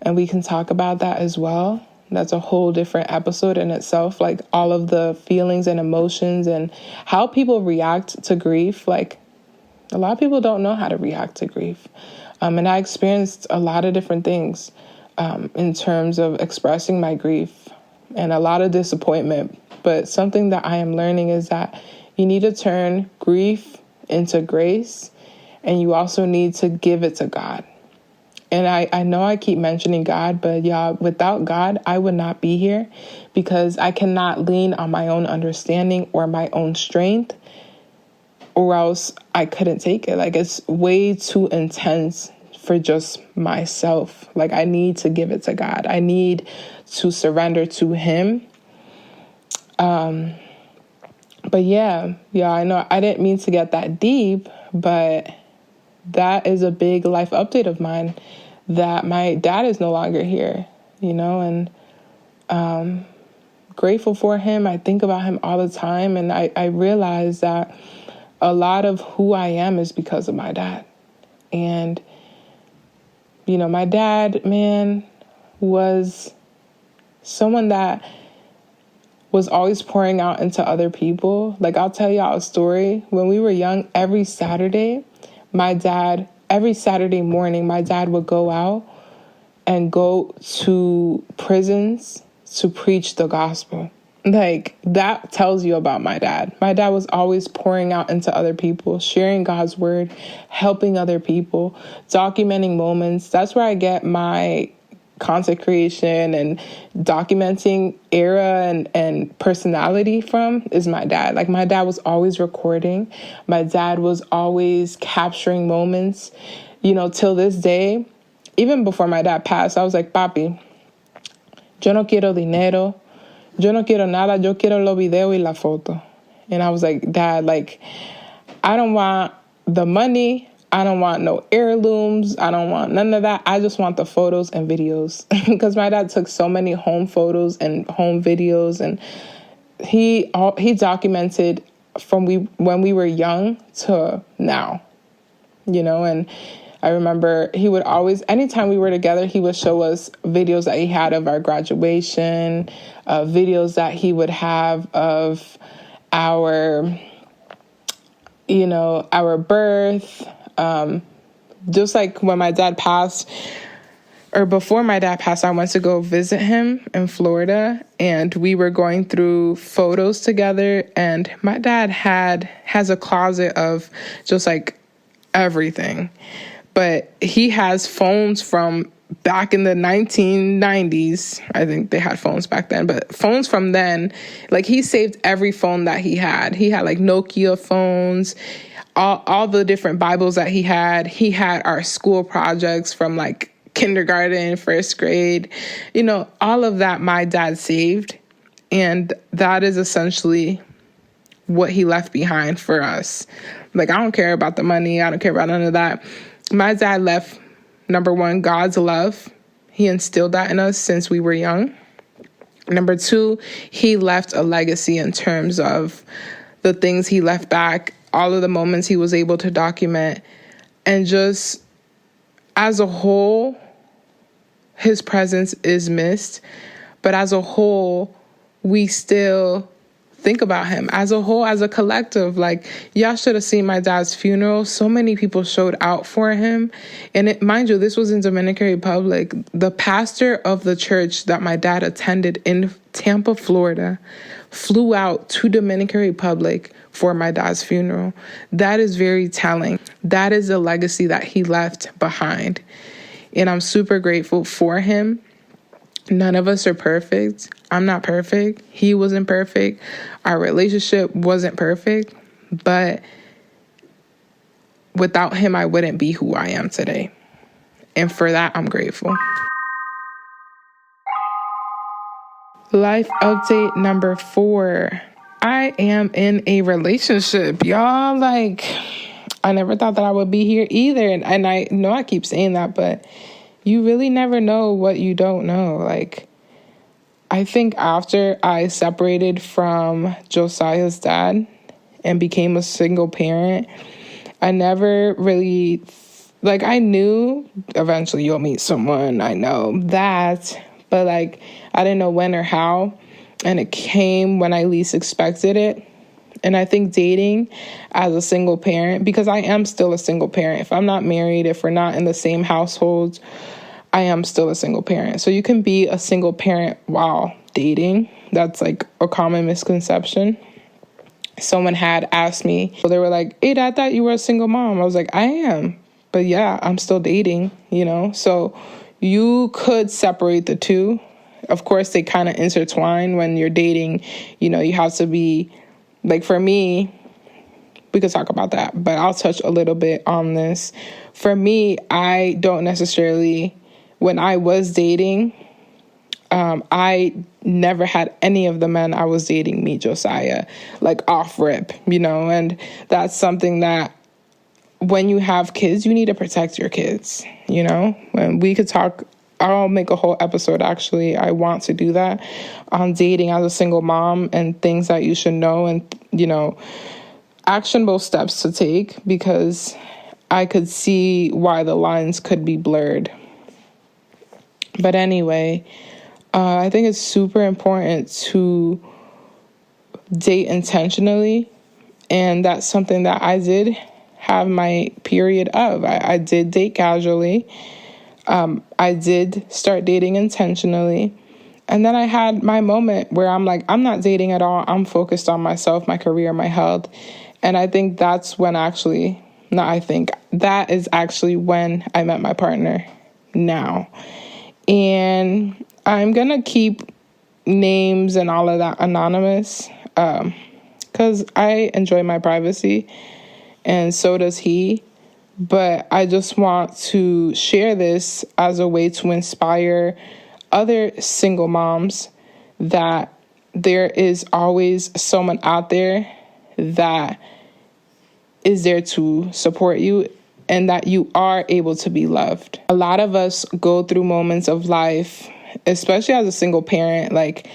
And we can talk about that as well. That's a whole different episode in itself, like all of the feelings and emotions and how people react to grief. Like, a lot of people don't know how to react to grief. And I experienced a lot of different things in terms of expressing my grief and a lot of disappointment. But something that I am learning is that you need to turn grief into grace, and you also need to give it to God. And I know I keep mentioning God, but y'all, without God, I would not be here, because I cannot lean on my own understanding or my own strength, or else I couldn't take it. Like, it's way too intense for just myself. Like, I need to give it to God. I need to surrender to him. But yeah, I know I didn't mean to get that deep, but that is a big life update of mine, that my dad is no longer here, and grateful for him. I think about him all the time, and I realize that a lot of who I am is because of my dad. And, my dad, man, was someone that was always pouring out into other people. Like, I'll tell y'all a story. When we were young, every Saturday morning, my dad would go out and go to prisons to preach the gospel. Like, that tells you about my dad. My dad was always pouring out into other people, sharing God's word, helping other people, documenting moments. That's where I get my content creation and documenting era and personality from, is my dad. Like, my dad was always recording. My dad was always capturing moments. Till this day, even before my dad passed, I was like, papi, yo no quiero dinero, yo no quiero nada, yo quiero lo video y la foto. And I was like, Dad, like, I don't want the money, I don't want no heirlooms, I don't want none of that. I just want the photos and videos. Because my dad took so many home photos and home videos, and he documented from when we were young to now, and I remember he would always, anytime we were together, he would show us videos that he had of our graduation, videos that he would have of our birth. Just like when my dad passed, or before my dad passed, I went to go visit him in Florida, and we were going through photos together, and my dad has a closet of just like everything. But he has phones from back in the 1990s. I think they had phones back then, but phones from then, like, he saved every phone that he had. He had like Nokia phones, all the different Bibles that he had. He had our school projects from like kindergarten, first grade, all of that my dad saved. And that is essentially what he left behind for us. Like, I don't care about the money. I don't care about none of that. My dad left, number one, God's love. He instilled that in us since we were young. Number two, he left a legacy in terms of the things he left back, all of the moments he was able to document. And just as a whole, his presence is missed. But as a whole, we still think about him. As a whole, as a collective, like, y'all should have seen my dad's funeral. So many people showed out for him. And mind you, this was in Dominican Republic. The pastor of the church that my dad attended in Tampa, Florida, flew out to Dominican Republic for my dad's funeral. That is very telling. That is the legacy that he left behind. And I'm super grateful for him. None of us are perfect. I'm not perfect. He wasn't perfect. Our relationship wasn't perfect. But without him, I wouldn't be who I am today. And for that, I'm grateful. Life update number 4. I am in a relationship, y'all. Like, I never thought that I would be here either. And I know I keep saying that, but you really never know what you don't know. Like, I think after I separated from Josiah's dad and became a single parent, I never really, like, I knew eventually you'll meet someone. I know that, but like, I didn't know when or how. And it came when I least expected it. And I think dating as a single parent, because I am still a single parent. If I'm not married, if we're not in the same household, I am still a single parent. So you can be a single parent while dating. That's like a common misconception. Someone had asked me, well, they were like, Aida, I thought you were a single mom. I was like, I am. But yeah, I'm still dating, So you could separate the two. Of course, they kind of intertwine when you're dating. You have to be, like, for me, we could talk about that, but I'll touch a little bit on this. For me, I don't necessarily, when I was dating, I never had any of the men I was dating meet Josiah, like off rip, and that's something that when you have kids, you need to protect your kids, and we could talk. I'll make a whole episode, actually. I want to do that on dating as a single mom and things that you should know and, actionable steps to take, because I could see why the lines could be blurred. But anyway, I think it's super important to date intentionally. And that's something that I did have my period of. I did date casually. I did start dating intentionally. And then I had my moment where I'm like, I'm not dating at all. I'm focused on myself, my career, my health. And I think that's when that is actually when I met my partner now. And I'm going to keep names and all of that anonymous because I enjoy my privacy, and so does he. But I just want to share this as a way to inspire other single moms that there is always someone out there that is there to support you and that you are able to be loved. A lot of us go through moments of life, especially as a single parent, like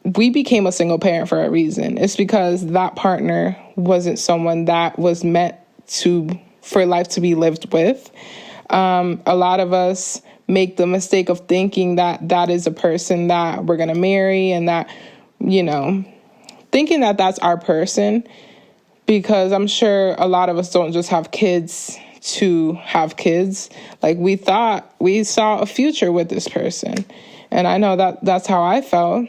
we became a single parent for a reason. It's because that partner wasn't someone that was meant for life to be lived with. A lot of us make the mistake of thinking that is a person that we're going to marry and that, thinking that that's our person, because I'm sure a lot of us don't just have kids to have kids. Like we thought we saw a future with this person. And I know that's how I felt.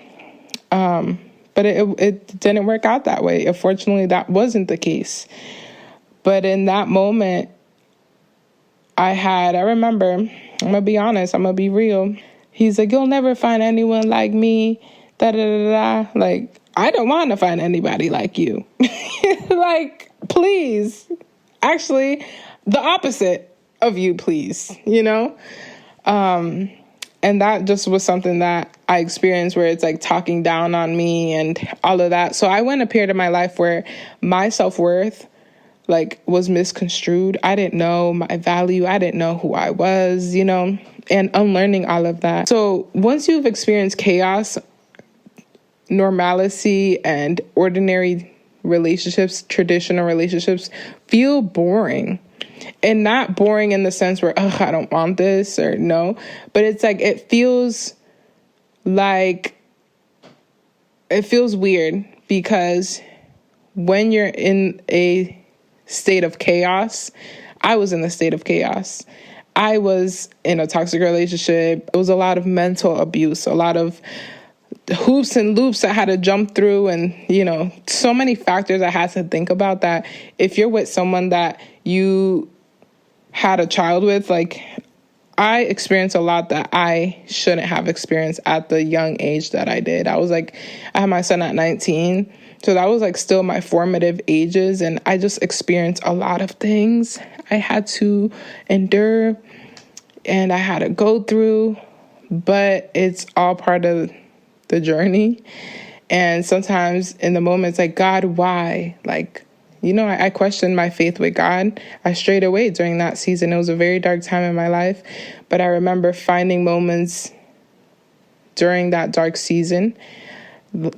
But it didn't work out that way. Unfortunately, that wasn't the case. But in that moment, I remember, I'm going to be honest, I'm going to be real. He's like, you'll never find anyone like me, da-da-da-da. Like, I don't want to find anybody like you. Like, please. Actually, the opposite of you, please, And that just was something that I experienced where it's like talking down on me and all of that. So I went a period of my life where my self-worth was misconstrued. I didn't know my value. I didn't know who I was, and unlearning all of that. So once you've experienced chaos, normalcy, and ordinary relationships, traditional relationships feel boring. And not boring in the sense where, I don't want this or no. But it's like, it feels weird because when you're in a state of chaos, I was in a state of chaos. I was in a toxic relationship. It was a lot of mental abuse, a lot of hoops and loops I had to jump through, and, so many factors I had to think about that if you're with someone that you had a child with, I experienced a lot that I shouldn't have experienced at the young age that I did. I had my son at 19. So that was still my formative ages. And I just experienced a lot of things I had to endure and I had to go through, but it's all part of the journey. And sometimes in the moment, it's like, God, why? I questioned my faith with God. I strayed away during that season. It was a very dark time in my life, but I remember finding moments during that dark season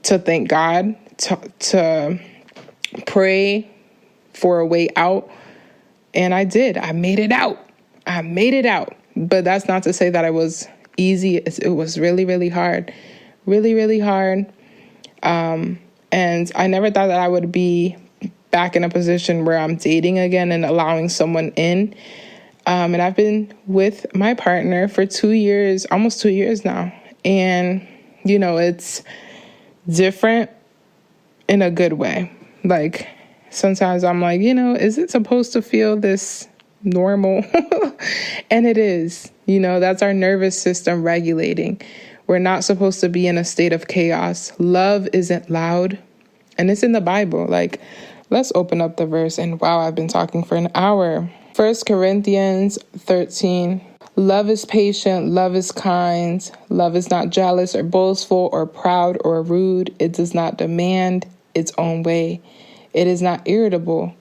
to thank God, to pray for a way out. And I did. I made it out. But that's not to say that it was easy. It was really, really hard. Really, really hard. And I never thought that I would be back in a position where I'm dating again and allowing someone in. And I've been with my partner for 2 years, almost 2 years now. And, it's different in a good way. Sometimes I'm like, is it supposed to feel this normal? And it is. That's our nervous system regulating. We're not supposed to be in a state of chaos. Love isn't loud. And it's in the Bible. Let's open up the verse. And wow, I've been talking for an hour. 1 Corinthians 13. Love is patient, love is kind, love is not jealous or boastful or proud or rude. It does not demand its own way. It is not irritable,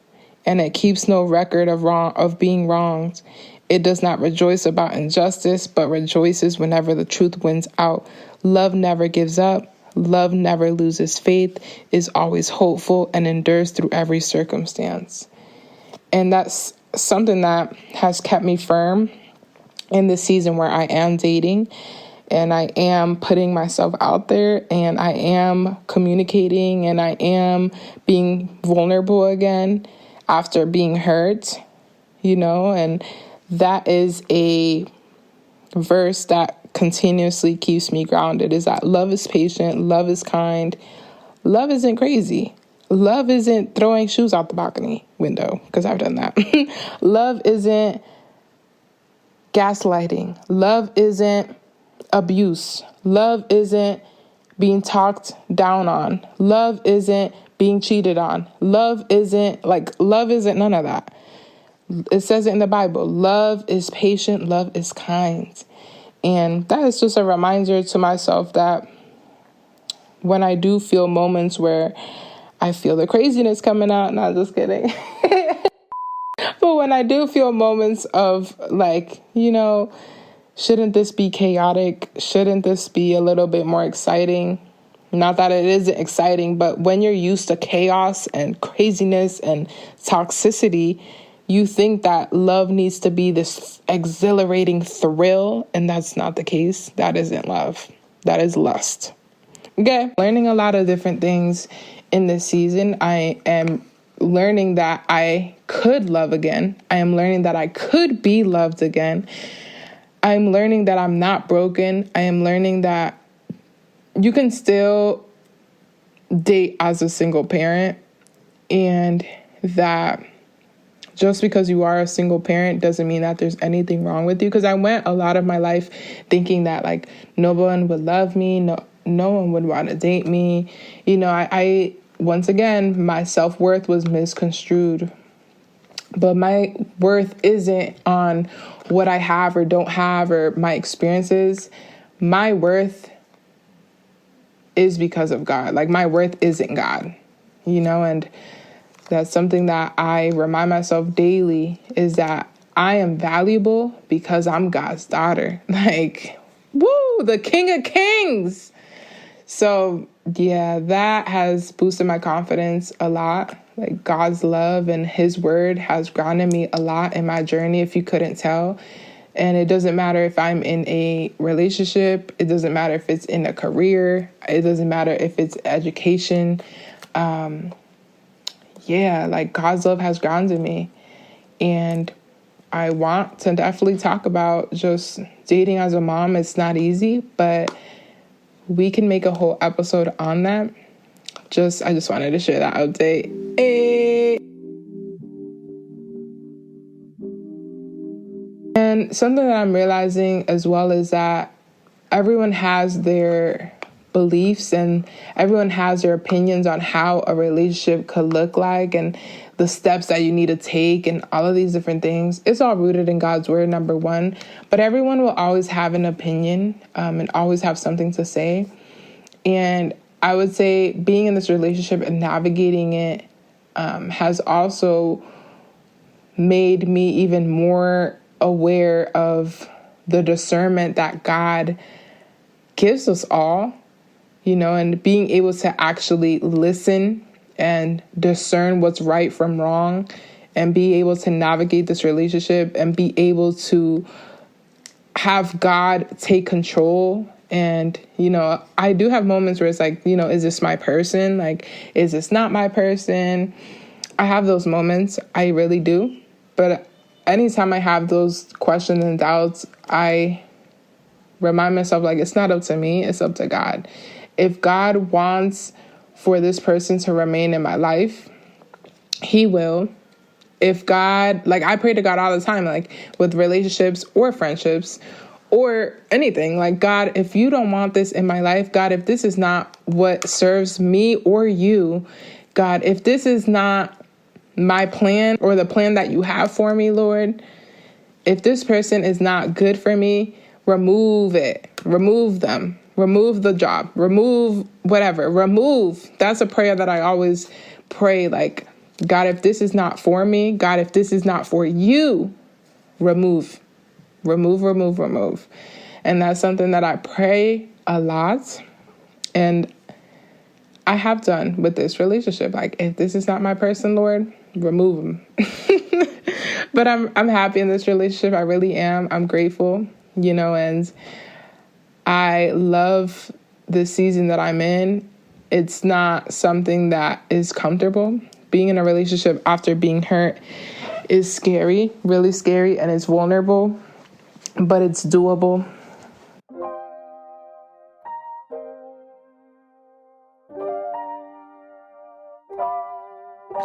and it keeps no record of being wronged. It does not rejoice about injustice, but rejoices whenever the truth wins out. Love never gives up. Love never loses faith, is always hopeful, and endures through every circumstance. And that's something that has kept me firm in this season where I am dating and I am putting myself out there and I am communicating and I am being vulnerable again after being hurt, and that is a verse that continuously keeps me grounded, is that love is patient, love is kind, love isn't crazy. Love isn't throwing shoes out the balcony window, because I've done that. Love isn't gaslighting. Love isn't abuse. Love isn't being talked down on. Love isn't being cheated on. Love isn't none of that. It says it in the Bible. Love is patient. Love is kind. And that is just a reminder to myself that when I do feel moments where I feel the craziness coming out, not just kidding. But when I do feel moments of shouldn't this be chaotic? Shouldn't this be a little bit more exciting? Not that it isn't exciting, but when you're used to chaos and craziness and toxicity, you think that love needs to be this exhilarating thrill, and that's not the case. That isn't love. That is lust. Okay, learning a lot of different things in this season. I am learning that I could love again. I am learning that I could be loved again. I'm learning that I'm not broken. I am learning that you can still date as a single parent, and that just because you are a single parent doesn't mean that there's anything wrong with you. Because I went a lot of my life thinking that no one would love me, no one would want to date me. I once again, my self-worth was misconstrued. But my worth isn't on what I have or don't have or my experiences. My worth is because of God. My worth isn't God, and that's something that I remind myself daily, is that I am valuable because I'm God's daughter. Woo, the King of Kings. So yeah, that has boosted my confidence a lot. God's love and his word has grounded me a lot in my journey, if you couldn't tell. And it doesn't matter if I'm in a relationship. It doesn't matter if it's in a career. It doesn't matter if it's education. God's love has grounded me. And I want to definitely talk about just dating as a mom. It's not easy, but we can make a whole episode on that. I just wanted to share that update. Hey. And something that I'm realizing as well is that everyone has their beliefs and everyone has their opinions on how a relationship could look like and the steps that you need to take and all of these different things. It's all rooted in God's word, number one. But everyone will always have an opinion and always have something to say. And I would say being in this relationship and navigating it has also made me even more aware of the discernment that God gives us all, and being able to actually listen and discern what's right from wrong and be able to navigate this relationship and be able to have God take control. And, I do have moments where it's is this my person? Is this not my person? I have those moments. I really do. But anytime I have those questions and doubts, I remind myself, it's not up to me. It's up to God. If God wants for this person to remain in my life, he will. If God, I pray to God all the time, with relationships or friendships or anything, God, if you don't want this in my life, God, if this is not what serves me or you, God, if this is not my plan or the plan that you have for me, Lord, if this person is not good for me, remove it. Remove them. Remove the job. Remove whatever. Remove. That's a prayer that I always pray. Like, God, if this is not for me, God, if this is not for you, remove. Remove, remove, remove. And that's something that I pray a lot. And I have done with this relationship. Like, if this is not my person, Lord, remove them. But I'm happy in this relationship. I really am. I'm grateful, and I love the season that I'm in. It's not something that is comfortable. Being in a relationship after being hurt is scary, really scary, and it's vulnerable, but it's doable.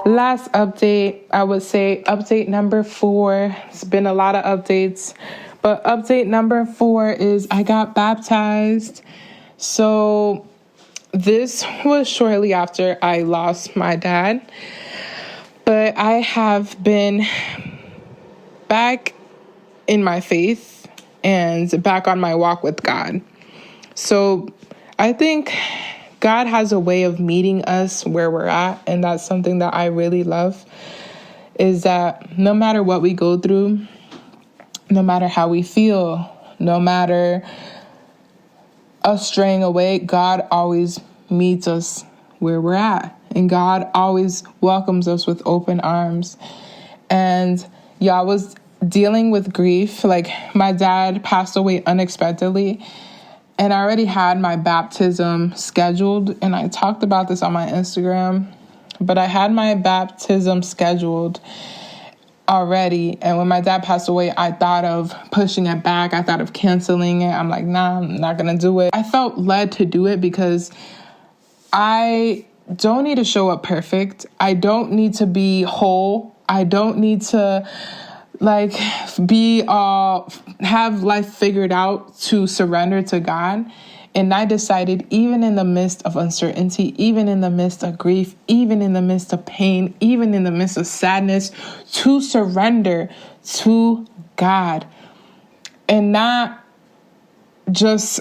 Last update, I would say update number 4. It's been a lot of updates, but update number 4 is I got baptized. So this was shortly after I lost my dad, but I have been back in my faith and back on my walk with God. So I think God has a way of meeting us where we're at, and that's something that I really love, is that no matter what we go through, no matter how we feel, no matter us straying away, God always meets us where we're at, and God always welcomes us with open arms. And I was dealing with grief. Like, my dad passed away unexpectedly, and I already had my baptism scheduled, and I talked about this on my Instagram, but I had my baptism scheduled already. And when my dad passed away, I thought of pushing it back. I thought of canceling it. I'm like, nah, I'm not going to do it. I felt led to do it because I don't need to show up perfect. I don't need to be whole. I don't need to have life figured out to surrender to God. And I decided, even in the midst of uncertainty, even in the midst of grief, even in the midst of pain, even in the midst of sadness, to surrender to God. And not just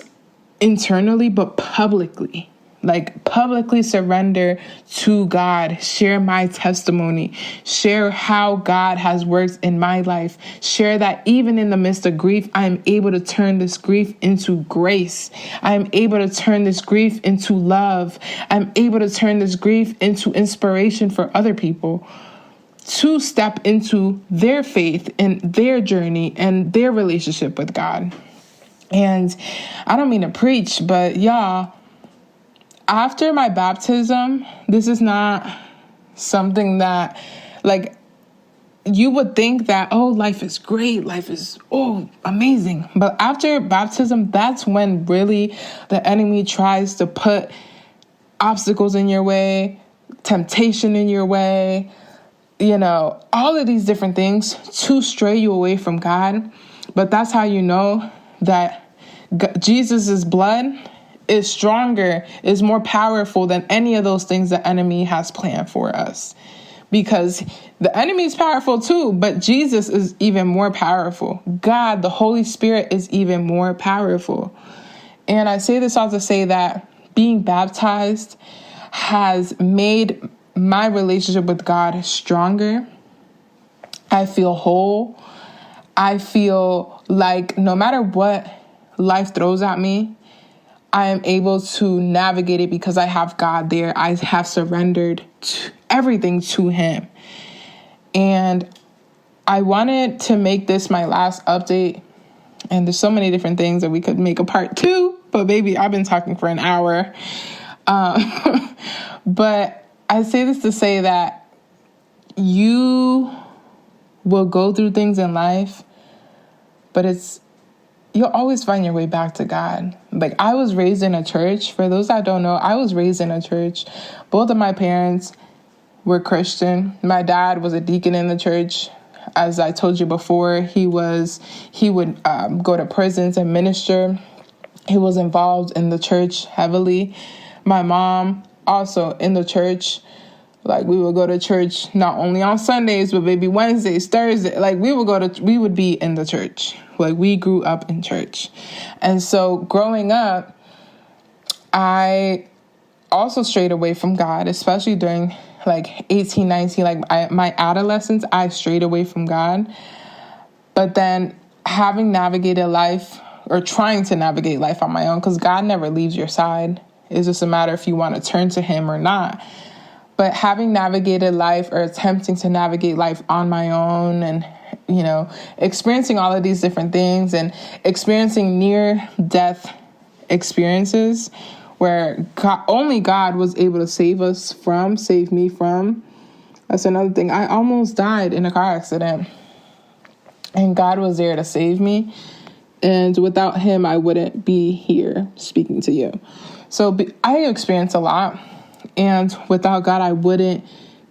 internally, but publicly. Like, publicly surrender to God, share my testimony, share how God has worked in my life, share that even in the midst of grief, I am able to turn this grief into grace. I am able to turn this grief into love. I'm able to turn this grief into inspiration for other people to step into their faith and their journey and their relationship with God. And I don't mean to preach, but after my baptism, this is not something that, you would think that, life is great, life is, amazing. But after baptism, that's when really the enemy tries to put obstacles in your way, temptation in your way, all of these different things to stray you away from God. But that's how you know that Jesus' blood is stronger, is more powerful than any of those things the enemy has planned for us. Because the enemy is powerful too, but Jesus is even more powerful. God, the Holy Spirit, is even more powerful. And I say this all to say that being baptized has made my relationship with God stronger. I feel whole. I feel like no matter what life throws at me, I am able to navigate it because I have God there. I have surrendered everything to Him. And I wanted to make this my last update. And there's so many different things that we could make a part 2, but baby, I've been talking for an hour. But I say this to say that you will go through things in life, but you'll always find your way back to God. Like, I was raised in a church. For those that don't know, I was raised in a church. Both of my parents were Christian. My dad was a deacon in the church. As I told you before, he would go to prisons and minister. He was involved in the church heavily. My mom also in the church. Like, we would go to church not only on Sundays, but maybe Wednesdays, Thursdays. Like, we would be in the church. Like, we grew up in church. And so growing up, I also strayed away from God, especially during like 18, 19, like my adolescence, I strayed away from God. But then having navigated life, or trying to navigate life on my own, because God never leaves your side. It's just a matter if you want to turn to him or not. But having navigated life, or attempting to navigate life on my own, and, you know, experiencing all of these different things, and experiencing near-death experiences where only God was able to save me from. That's another thing. I almost died in a car accident, and God was there to save me. And without him, I wouldn't be here speaking to you. So I experienced a lot. And without God, I wouldn't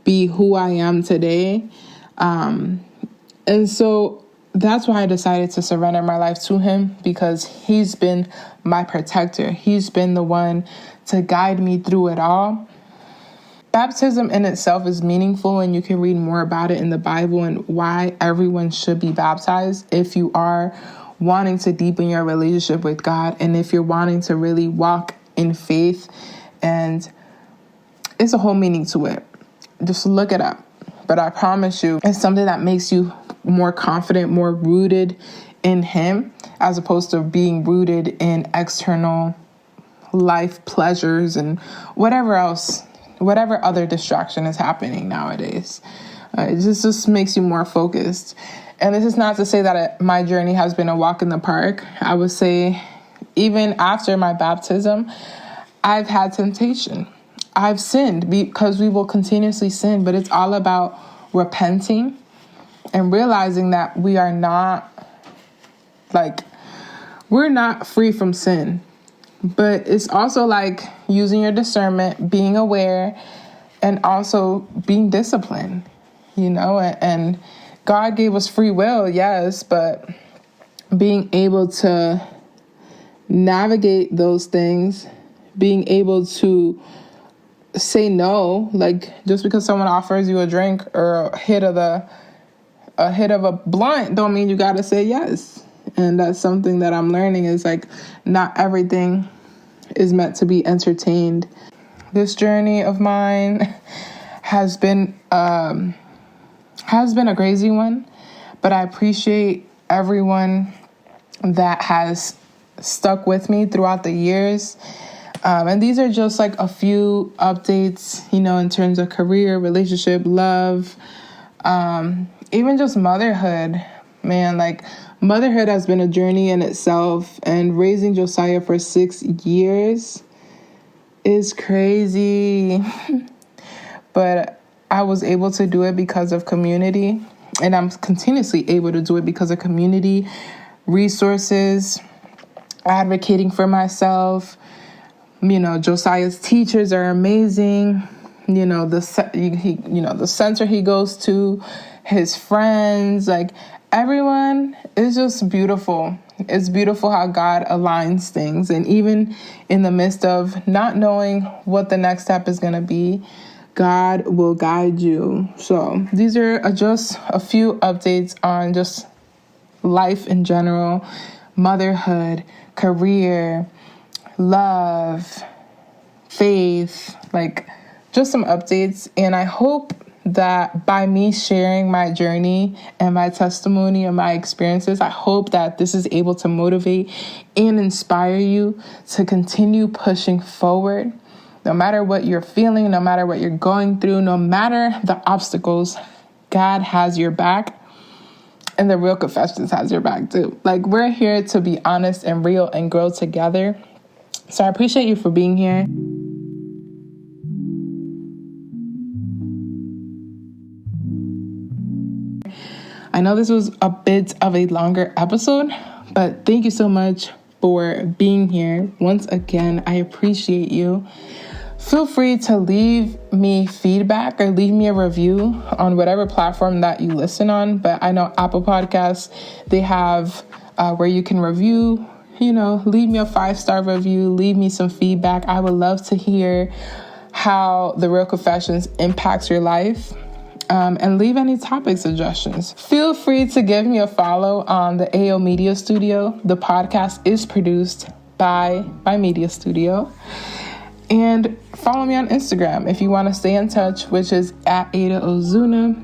be who I am today. And so that's why I decided to surrender my life to him, because he's been my protector. He's been the one to guide me through it all. Baptism in itself is meaningful, and you can read more about it in the Bible and why everyone should be baptized if you are wanting to deepen your relationship with God, and if you're wanting to really walk in faith. And it's a whole meaning to it. Just look it up. But I promise you, it's something that makes you more confident, more rooted in him, as opposed to being rooted in external life pleasures and whatever other distraction is happening nowadays. It just makes you more focused. And this is not to say that my journey has been a walk in the park. I would say even after my baptism, I've had temptation. I've sinned, because we will continuously sin, but it's all about repenting and realizing that we're not free from sin. But it's also like using your discernment, being aware, and also being disciplined, and God gave us free will, yes, but being able to navigate those things, being able to say no, like just because someone offers you a drink or a hit of a blunt don't mean you got to say yes. And that's something that I'm learning, is like not everything is meant to be entertained. This journey of mine has been a crazy one, but I appreciate everyone that has stuck with me throughout the years. And these are just like a few updates, in terms of career, relationship, love, even just motherhood. Man, like motherhood has been a journey in itself, and raising Josiah for 6 years is crazy. But I was able to do it because of community, and I'm continuously able to do it because of community, resources, advocating for myself. Josiah's teachers are amazing. The center he goes to, his friends, like everyone is just beautiful. It's beautiful how God aligns things. And even in the midst of not knowing what the next step is going to be, God will guide you. So these are just a few updates on just life in general, motherhood, career, love, faith, like just some updates. And I hope that by me sharing my journey and my testimony and my experiences, I hope that this is able to motivate and inspire you to continue pushing forward. No matter what you're feeling, no matter what you're going through, no matter the obstacles, God has your back. And the Real Confessions has your back too. Like, we're here to be honest and real and grow together. So I appreciate you for being here. I know this was a bit of a longer episode, but thank you so much for being here. Once again, I appreciate you. Feel free to leave me feedback or leave me a review on whatever platform that you listen on. But I know Apple Podcasts, they have where you can review, leave me a 5-star review, leave me some feedback. I would love to hear how the Real Confessions impacts your life. And leave any topic suggestions. Feel free to give me a follow on the AO Media Studio. The podcast is produced by Media Studio. And follow me on Instagram if you want to stay in touch, which is at Aida Ozuna.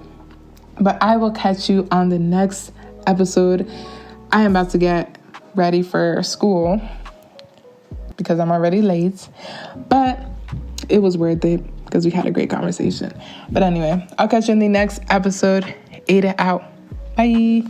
But I will catch you on the next episode. I am about to get ready for school because I'm already late. But it was worth it because we had a great conversation. But anyway, I'll catch you in the next episode. Aida out. Bye.